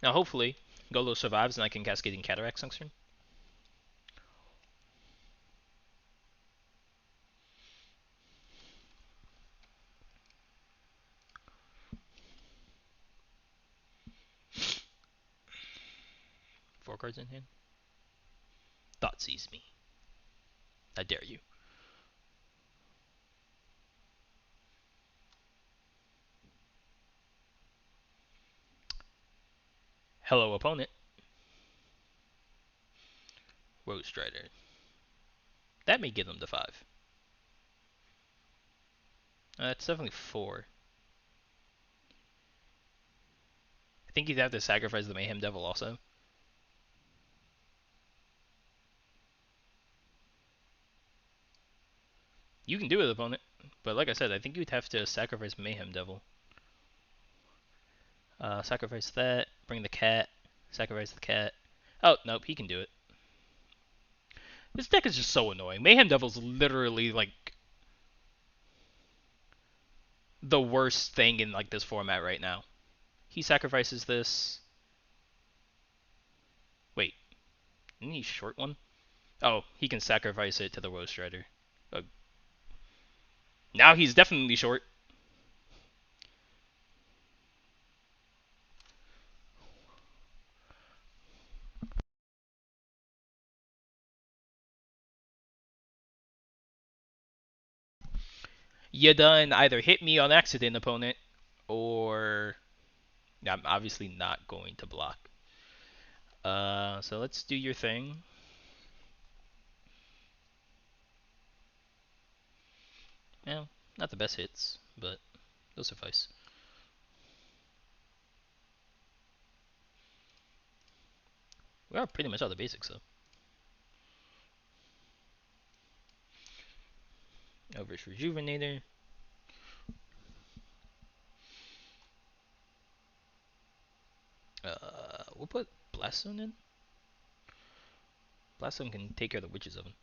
A: Now, hopefully, Golo survives and I can Cascading Cataracts next turn. Four cards in hand. Thoughtseize me. I dare you. Hello, opponent. Rose Strider. That may get him to 5. That's definitely 4. I think you'd have to sacrifice the Mayhem Devil also. You can do it, opponent. But like I said, I think you'd have to sacrifice Mayhem Devil. Sacrifice that. Bring the cat. Sacrifice the cat. Oh, nope, he can do it. This deck is just so annoying. Mayhem Devil's literally, like, the worst thing in, like, this format right now. He sacrifices this. Wait, isn't he short one? Oh, he can sacrifice it to the Rose Strider. Uh, now he's definitely short. You done either hit me on accident, opponent, or I'm obviously not going to block. So let's do your thing. Well, not the best hits, but they'll suffice. We are pretty much all the basics, though. Elvish Rejuvenator. We'll put Blast Zone in. Blast Zone can take care of the Witch's Oven.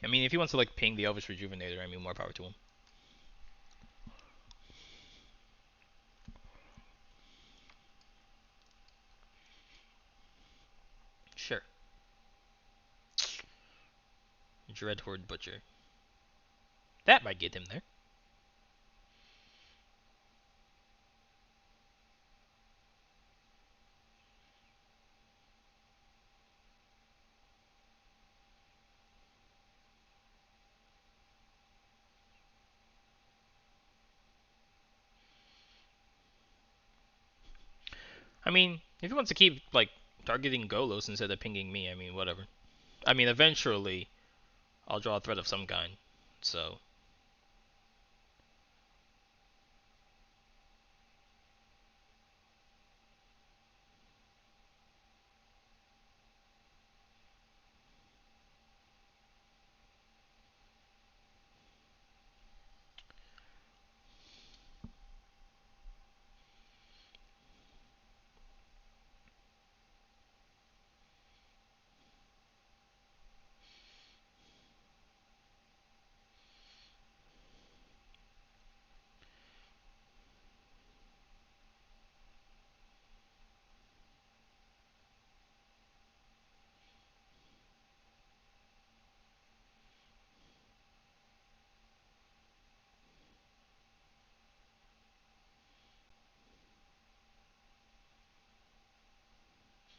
A: I mean, if he wants to like ping the Elvish Rejuvenator, I mean, more power to him. Sure. Dreadhorde Butcher. That might get him there. I mean, if he wants to keep like targeting Golos instead of pinging me, I mean, whatever. I mean, eventually, I'll draw a threat of some kind. So,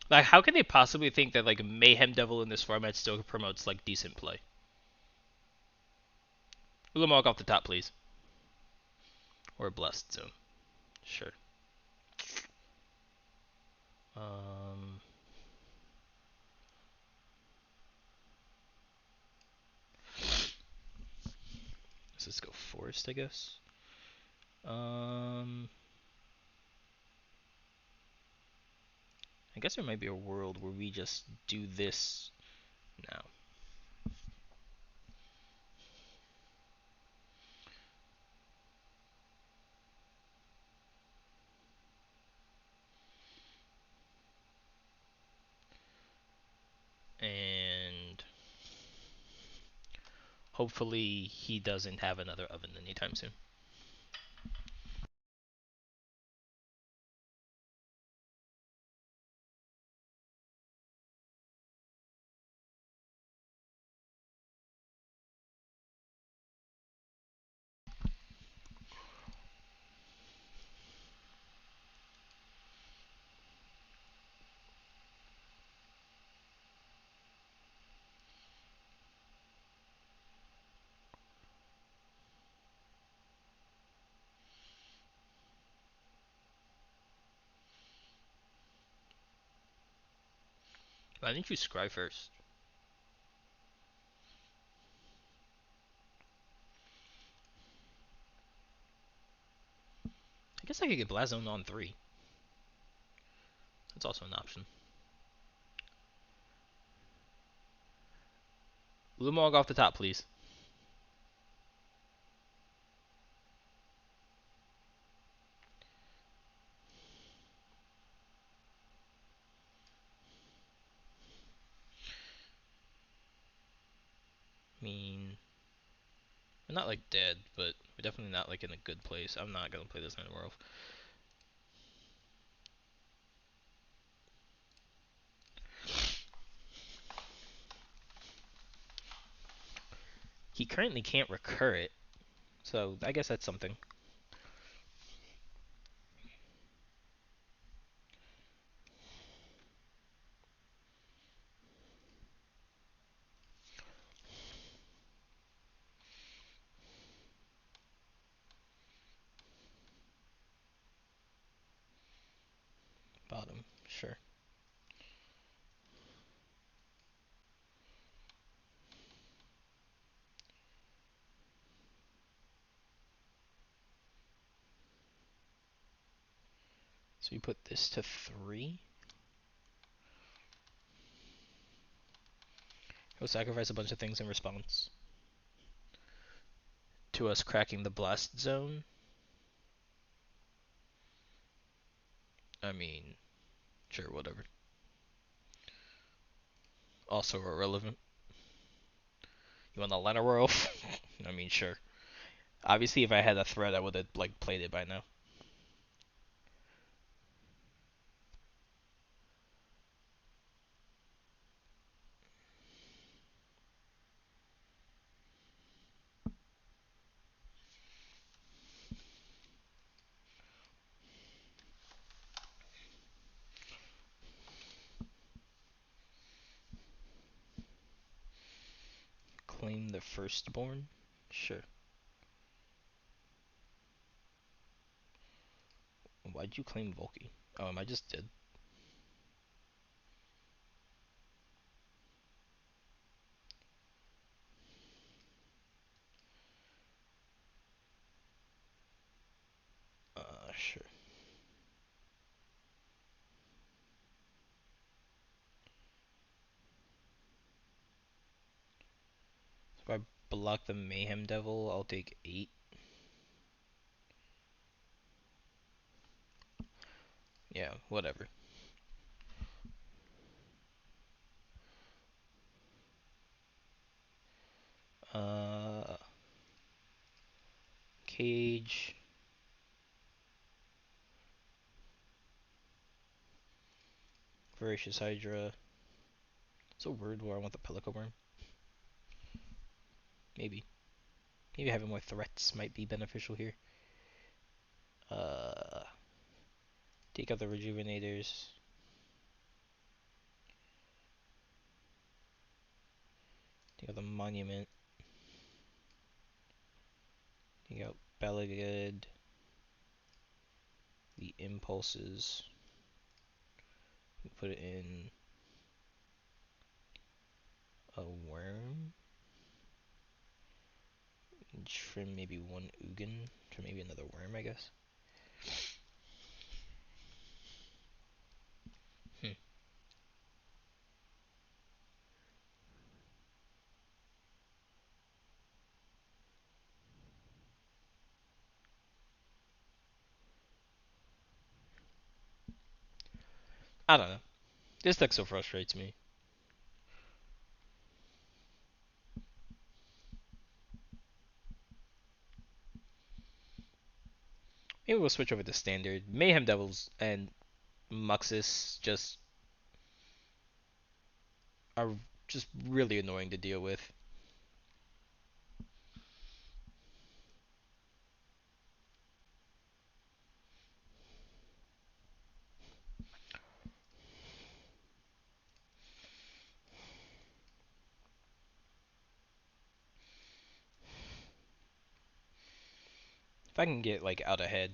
A: like, how can they possibly think that like Mayhem Devil in this format still promotes like decent play? Ulamog off the top, please. Or Blessed Zone. Sure. Um, let's just go Forest, I guess. I guess there might be a world where we just do this now. And hopefully he doesn't have another oven anytime soon. Why didn't you scry first? I guess I could get Blazon on 3. That's also an option. Lumog off the top, please. I mean, we're not like dead, but we're definitely not like in a good place. I'm not gonna play this Night Werewolf. He currently can't recur it, so I guess that's something. Bottom, sure. So we put this to 3. He'll sacrifice a bunch of things in response to us cracking the blast zone. I mean, sure, whatever. Also irrelevant. You want the Lena Royal? I mean, sure. Obviously, if I had a threat, I would have like played it by now. Claim the firstborn? Sure. Why'd you claim Volky? I just did. Sure. So if I block the Mayhem Devil, I'll take 8. Yeah, whatever. Cage. Voracious Hydra. So weird where I want the Pelican Worm. Maybe. Maybe having more threats might be beneficial here. Take out the Rejuvenators. Take out the Monument. Take out Belagad. The Impulses. We put it in a Worm. Trim maybe one Ugin. Trim maybe another Worm, I guess. I don't know. This deck so frustrates me. Maybe we'll switch over to standard. Mayhem Devils and Muxus just are just really annoying to deal with. If I can get like out ahead,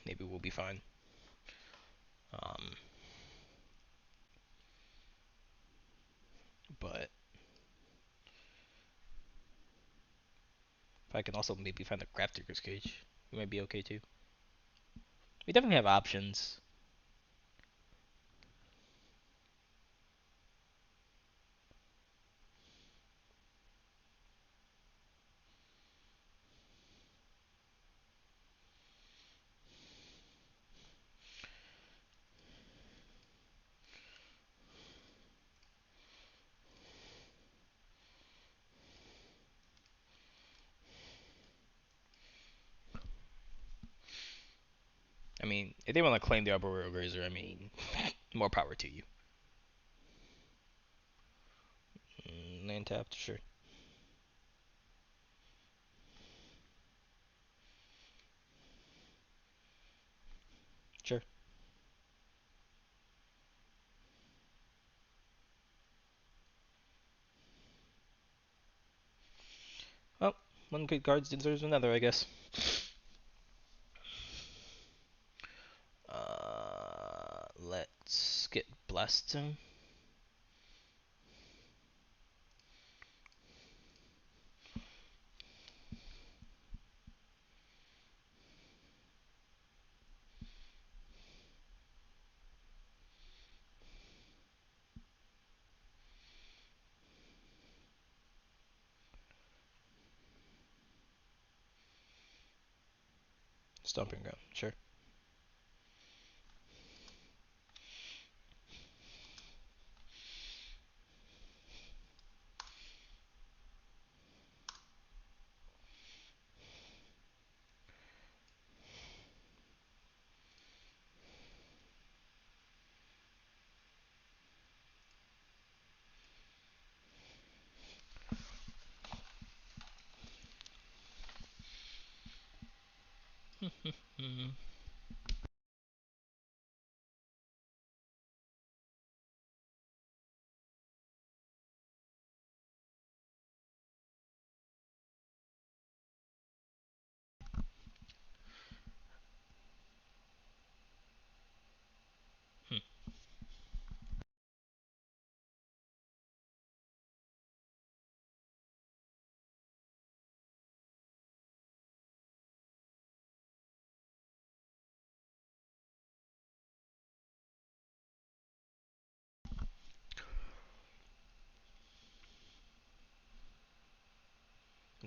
A: maybe we'll be fine. But if I can also maybe find a Grafdigger's Cage, we might be okay too. We definitely have options. I mean, if they want to claim the Arboreal Grazer, I mean, more power to you. Land tapped, sure. Sure. Well, one good card deserves another, I guess. Let's get Blast Zone. Stomping ground, sure.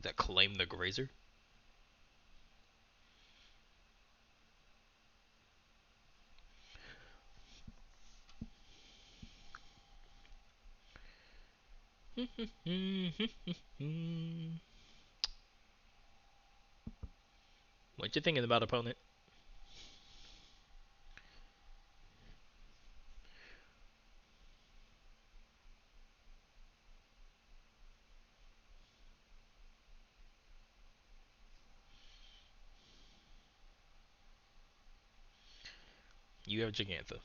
A: That claim the grazer? What you thinking about, opponent? You have Gigantha.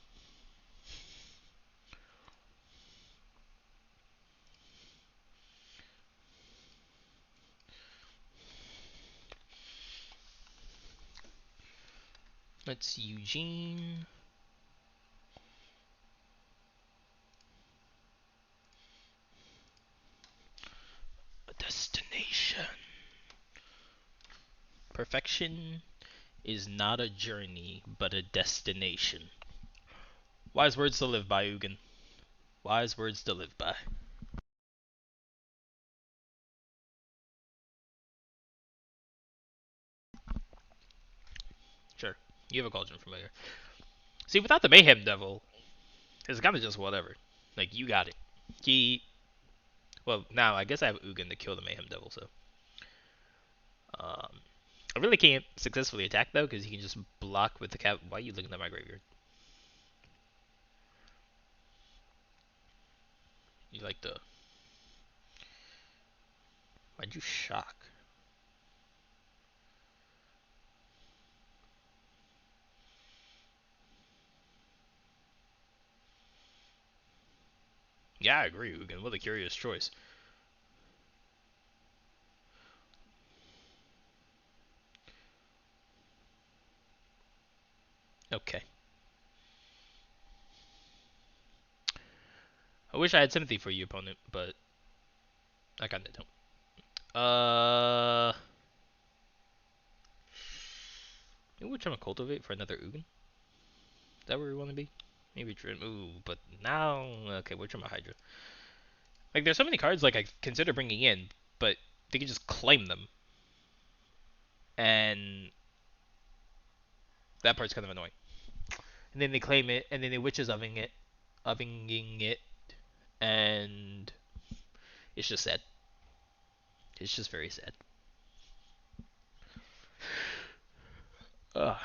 A: Let's Eugene. A destination. Perfection is not a journey, but a destination. Wise words to live by, Ugin. Wise words to live by. Sure. You have a Cauldron Familiar. See, without the Mayhem Devil, it's kind of just whatever. Like, you got it. He... Well, now, I guess I have Ugin to kill the Mayhem Devil, so... I really can't successfully attack, though, because he can just block with the cap. Why are you looking at my graveyard? You like the... Why'd you shock? Yeah, I agree, Ugin. What a curious choice. Okay. I wish I had sympathy for you, opponent, but I kinda don't. Maybe we're trying to cultivate for another Ugin? Is that where we want to be? Maybe Trim. Ooh, but now... Okay, we're trying to Hydra. Like, there's so many cards, like, I consider bringing in, but they can just claim them. And that part's kind of annoying. And then they claim it, and then they witches oving it, ovinging it, and it's just sad. It's just very sad. Ugh.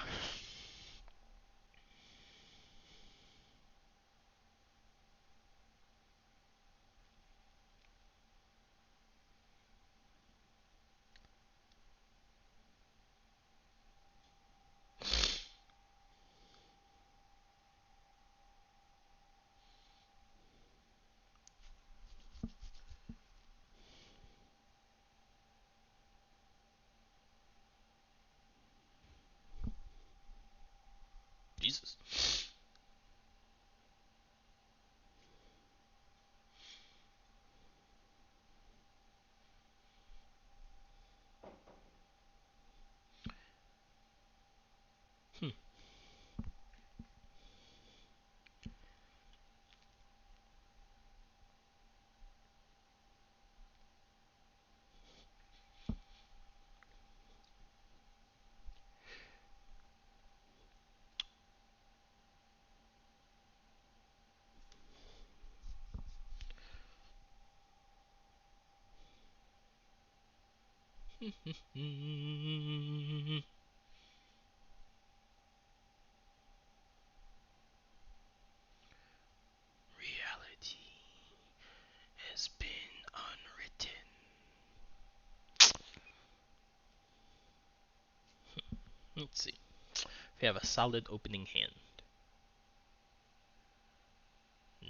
A: Jesus. Hmm. Reality has been unwritten. Let's see. We have a solid opening hand.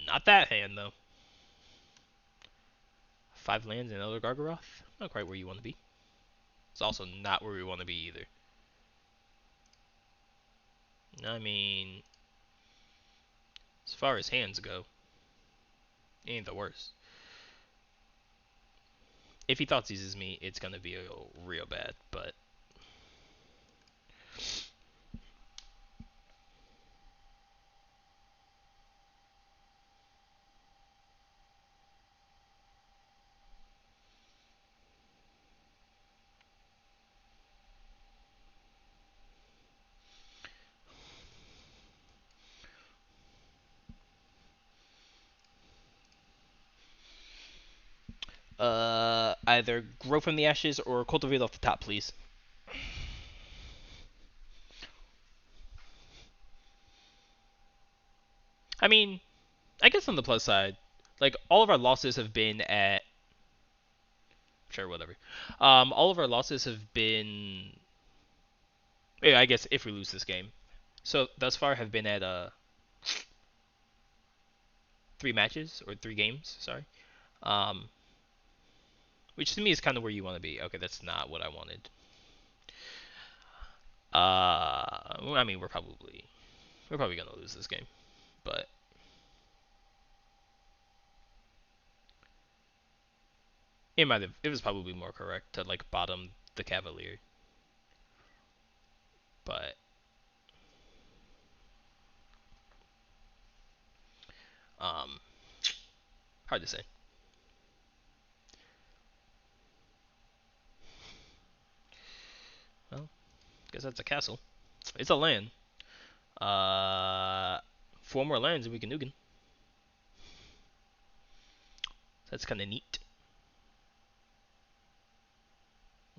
A: Not that hand, though. 5 lands and another Gargaroth. Not quite where you want to be. It's also not where we want to be either. I mean, as far as hands go, it ain't the worst. If he thought seizes me, it's gonna be real bad, but either grow from the ashes or cultivate off the top, please. I mean, I guess on the plus side, like all of our losses have been at sure whatever. All of our losses have been. Yeah, I guess if we lose this game, so thus far have been at 3 matches or 3 games. Sorry. Um, which to me is kind of where you want to be. Okay, that's not what I wanted. I mean we're probably gonna lose this game, but it was probably more correct to like bottom the Cavalier, but um, hard to say. Well, guess that's a castle. It's a land. Uh, 4 more lands and we can Ugin. That's kind of neat.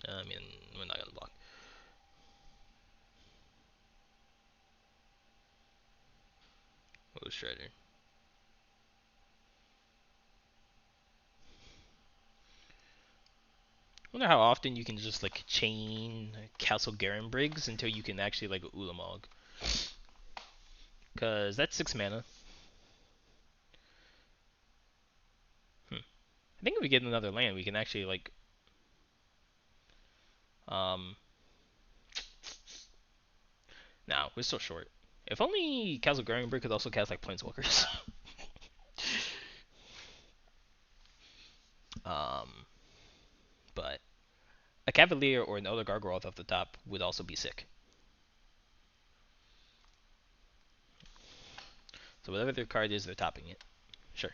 A: I mean, we're not gonna block. What was Shredder? I wonder how often you can just like chain Castle Garen Briggs until you can actually like Ulamog. Cause that's 6 mana. I think if we get another land, we can actually like um. No, we're still short. If only Castle Garen Briggs could also cast like Planeswalkers. um, but a Cavalier or an Elder Gargoyle off the top would also be sick. So whatever their card is, they're topping it. Sure.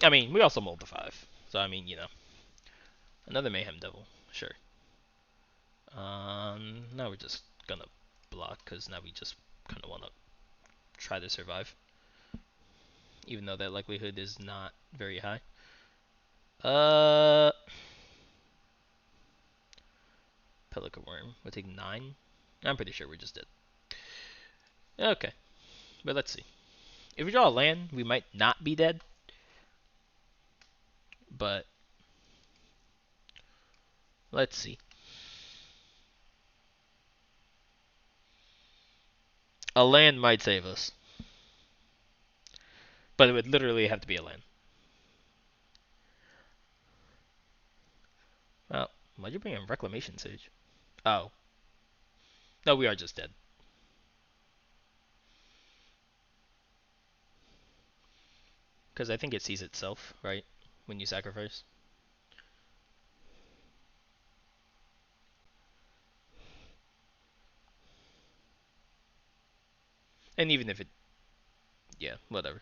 A: I mean, we also mold the 5. So, I mean, another Mayhem Devil. Sure. Now we're just gonna block, because now we just kind of want to try to survive. Even though that likelihood is not very high. Pelican Worm. We'll take 9. I'm pretty sure we're just dead. Okay. But let's see. If we draw a land, we might not be dead. But let's see. A land might save us. But it would literally have to be a land. Well, why'd you bring in Reclamation Sage? Oh. No, we are just dead. Because I think it sees itself, right? When you sacrifice. And even if it... Yeah, whatever.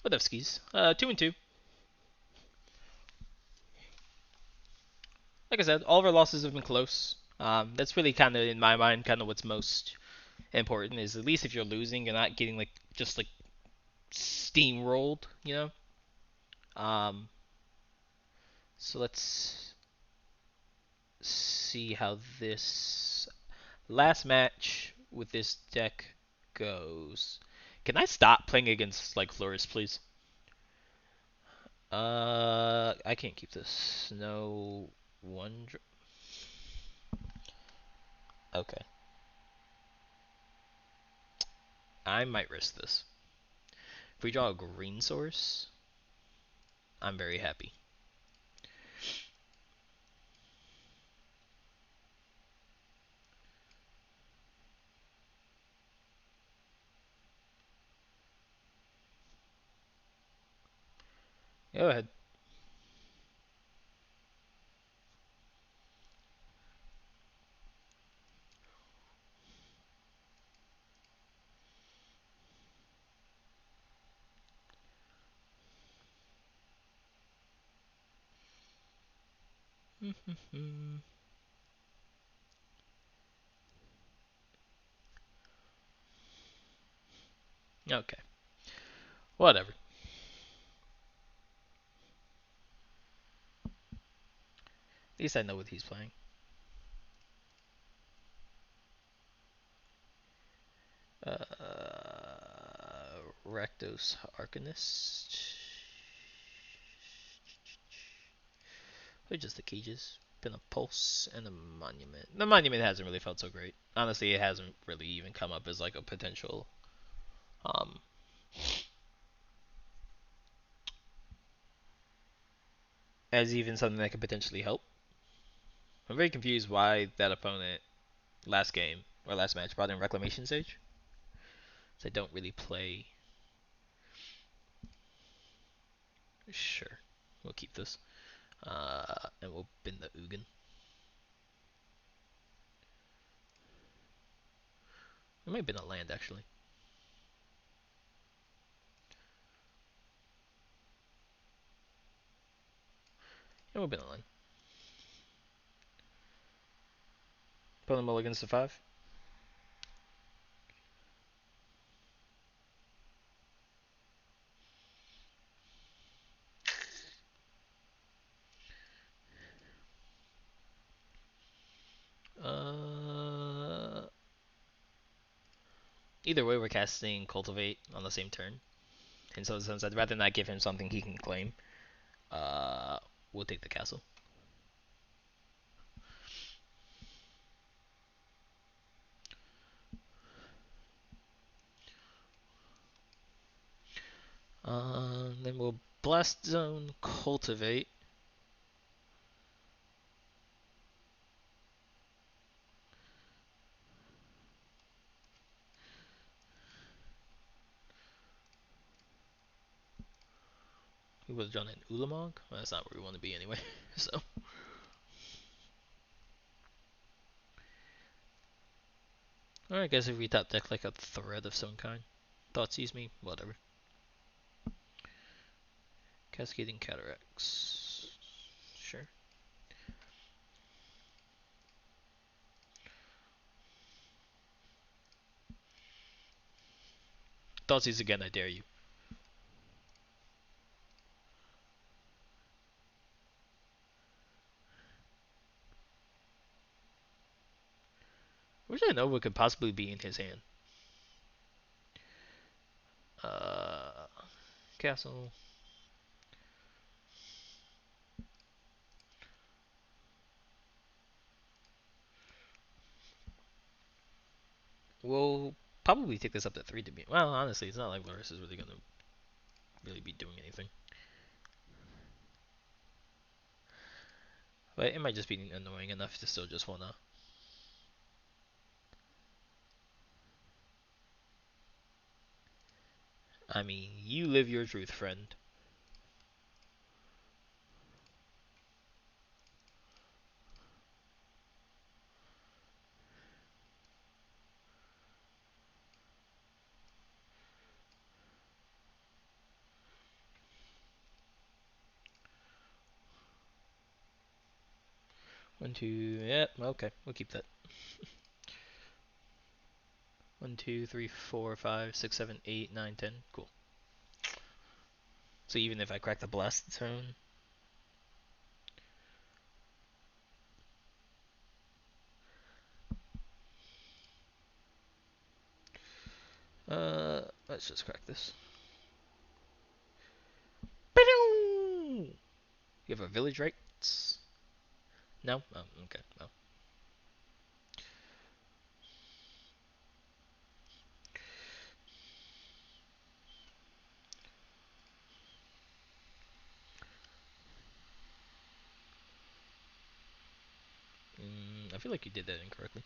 A: What up, skis? 2 and 2. like I said, all of our losses have been close. That's really kind of, in my mind, kind of what's most important is at least if you're losing, you're not getting like just like steamrolled, you know. Um, so let's see how this last match with this deck goes. Can I stop playing against like Floris, please? I can't keep this. No one. Okay, I might risk this. If we draw a green source, I'm very happy. Go ahead. Okay, whatever. At least I know what he's playing. Rakdos Arcanist. They're just the cages. Been a pulse and a monument. The monument hasn't really felt so great. Honestly, it hasn't really even come up as like a potential um as even something that could potentially help. I'm very confused why that opponent last game or last match brought in Reclamation Sage. So I don't really play. Sure, we'll keep this. And we'll bin the Ugin. It might have been a land actually. It would have been a land. Put the mulligans to 5. Uh, Either way, we're casting Cultivate on the same turn. And so since I'd rather not give him something he can claim, uh, we'll take the castle. Then we'll Blast Zone, Cultivate. We would have drawn an Ulamog. Well, that's not where we want to be anyway. So, alright, I guess if we top deck like a thread of some kind. Thoughtseize me, whatever. Cascading Cataracts. Sure. Thoughtseize again, I dare you. Which I know what could possibly be in his hand. Uh, Castle. We'll probably take this up to 3 to be. Well, honestly, it's not like Loris is really gonna really be doing anything. But it might just be annoying enough to still just wanna. I mean, you live your truth, friend. 1, 2, yep, okay, we'll keep that. 1, 2, 3, 4, 5, 6, 7, 8, 9, 10. Cool. So even if I crack the blast zone. Let's just crack this. You have a village rights? No? Oh, okay. No. I feel like you did that incorrectly.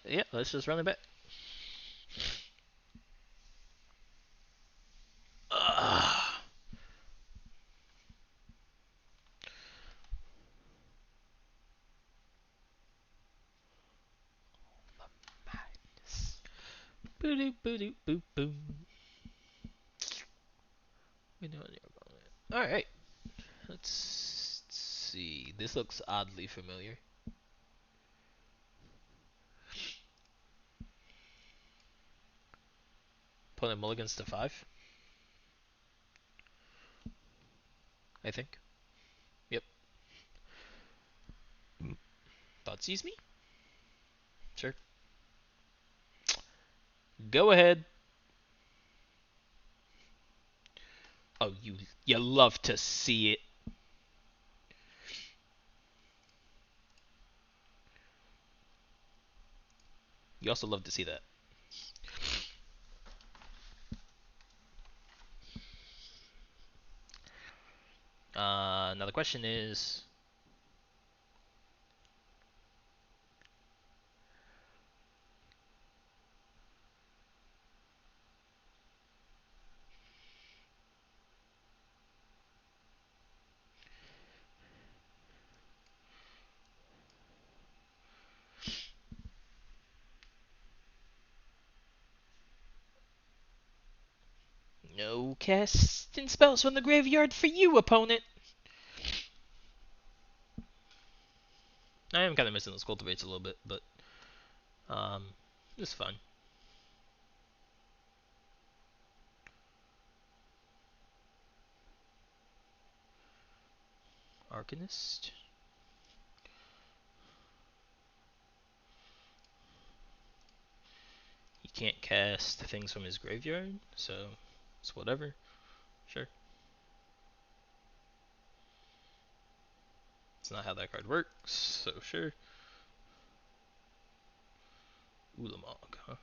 A: Yeah, let's just run it back. Boo boo doo boo boom. Alright. Let's see. This looks oddly familiar. Opponent mulligans to 5. I think. Yep. Thought sees me? Sure. Go ahead. Oh, you love to see it. You also love to see that. Now the question is, no casting spells from the graveyard for you, opponent. I am kind of missing those cultivates a little bit, but it's fun. Arcanist. He can't cast things from his graveyard, so it's whatever. Sure. It's not how that card works, so sure. Ulamog, huh?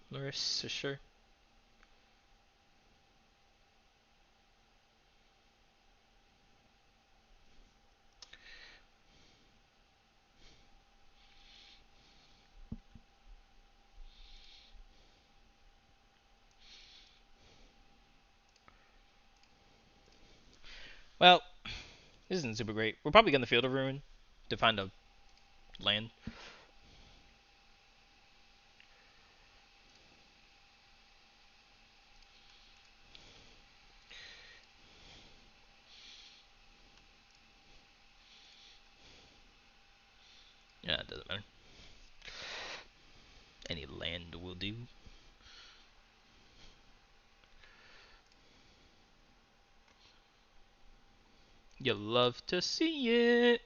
A: Norris, sure. Well, this isn't super great. We're probably going to Field of Ruin to find a land. Yeah, it doesn't matter. Any land will do. You love to see it.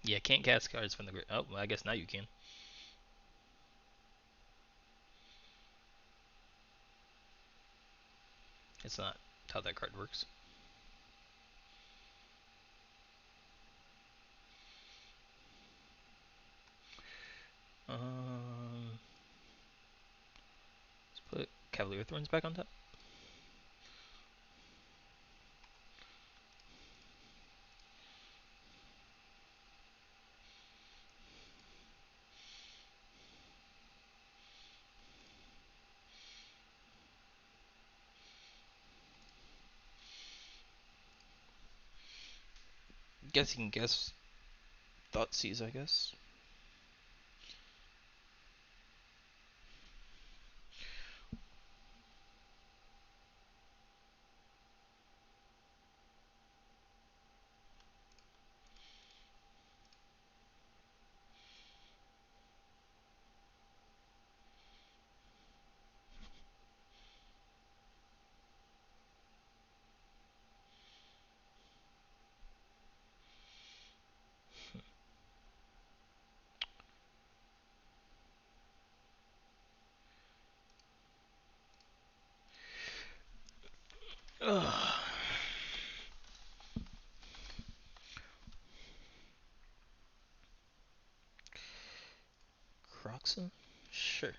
A: Yeah, can't cast cards from the grid. Oh, well, I guess now you can. It's not how that card works. Let's put Cavalier Thorns back on top. Guess you can guess Thoughtseize, I guess. Ugh. Croxa? Sure.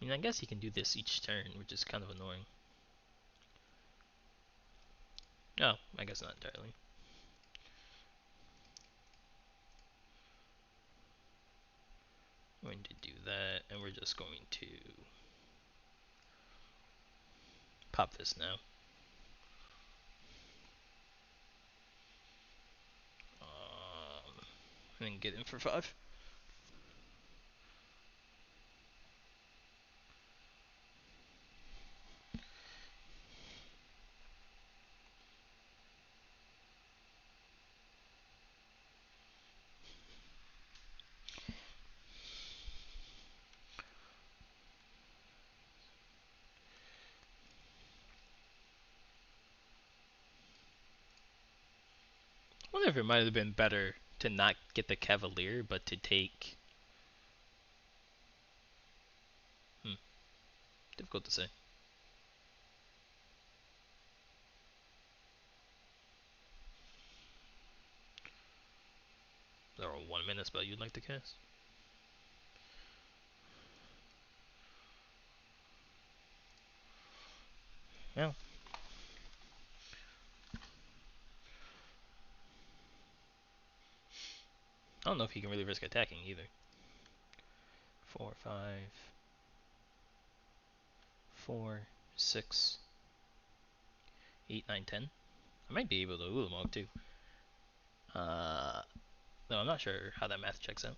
A: I mean, I guess you can do this each turn, which is kind of annoying. Oh, I guess not entirely. We're going to do that, and we're just going to pop this now. And then get in for 5. I wonder if it might have been better to not get the Cavalier, but to take... difficult to say. Is there a 1-minute spell you'd like to cast? Yeah. I don't know if he can really risk attacking either. 4, 5, 4, 6, 8, 9, 10. I might be able to Ulamog too. No, I'm not sure how that math checks out.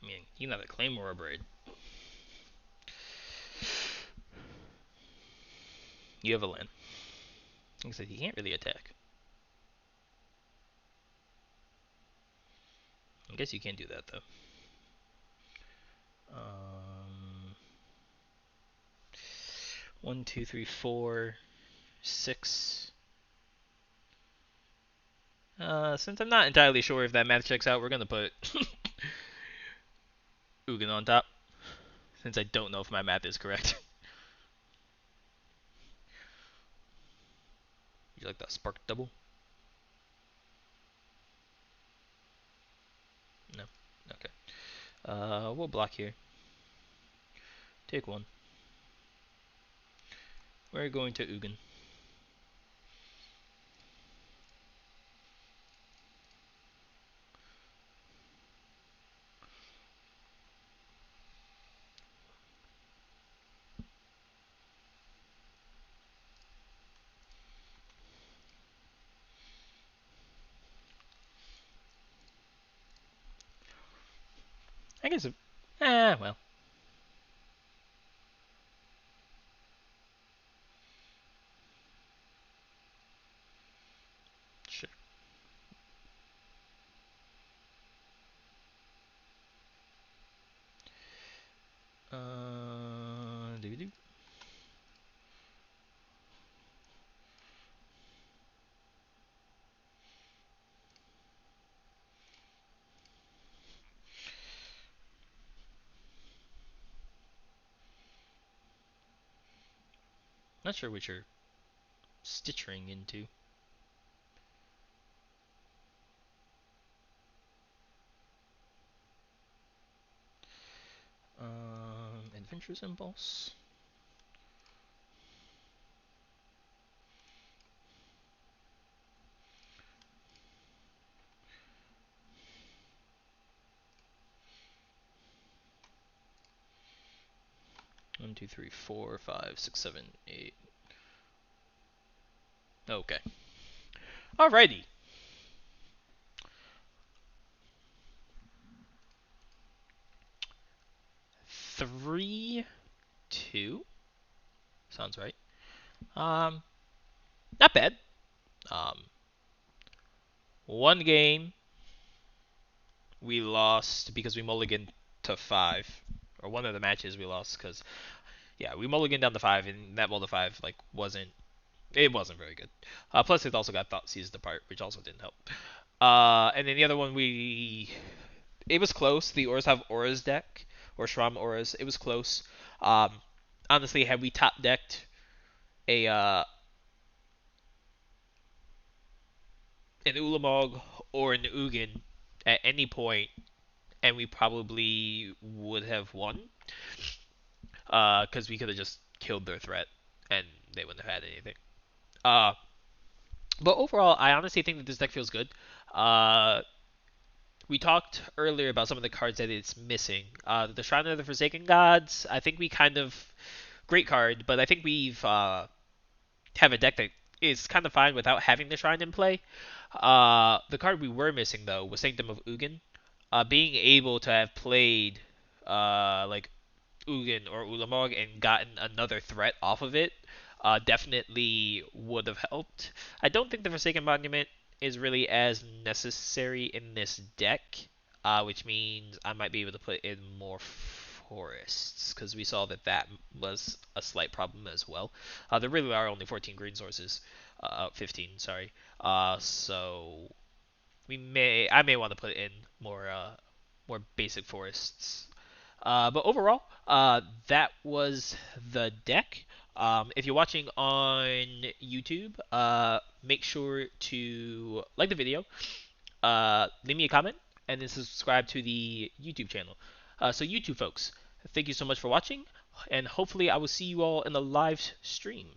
A: I mean, you can have a Claymore or Braid. You have a land. Like I said, he can't really attack. I guess you can't do that though. 1, 2, 3, 4, 6. Since I'm not entirely sure if that math checks out, we're gonna put Ugin on top. Since I don't know if my math is correct. You like that spark double? No. Okay. We'll block here. Take 1. We're going to Ugin. I guess it... well. Sure. Doo-doo. Not sure which are Stitching into. Adventurous Impulse. One, two, three, four, five, six, seven, eight. Okay. Alrighty. 3, 2. Sounds right. Not bad. Um, one game we lost because we mulliganed to 5, or one of the matches we lost because yeah, we mulliganed down to 5, and that mull to 5 like wasn't very good. Plus it also got thought seized apart, which also didn't help. And then the other one it was close. The Auras have Auras deck or Sram Auras. It was close. Honestly, had we top decked a an Ulamog or an Ugin at any point, and we probably would have won. Because we could have just killed their threat, and they wouldn't have had anything. Uh, but overall, I honestly think that this deck feels good. Uh, we talked earlier about some of the cards that it's missing. The Shrine of the Forsaken Gods, I think we kind of great card, but I think we've have a deck that is kind of fine without having the Shrine in play. The card we were missing though was Sanctum of Ugin. Being able to have played like Ugin or Ulamog and gotten another threat off of it definitely would have helped. I don't think the Forsaken Monument is really as necessary in this deck, which means I might be able to put in more forests, because we saw that that was a slight problem as well. There really are only 14 green sources, 15, sorry. So I may want to put in more basic forests. But overall, that was the deck. If you're watching on YouTube, make sure to like the video, leave me a comment, and then subscribe to the YouTube channel. So YouTube folks, thank you so much for watching, and hopefully I will see you all in the live stream.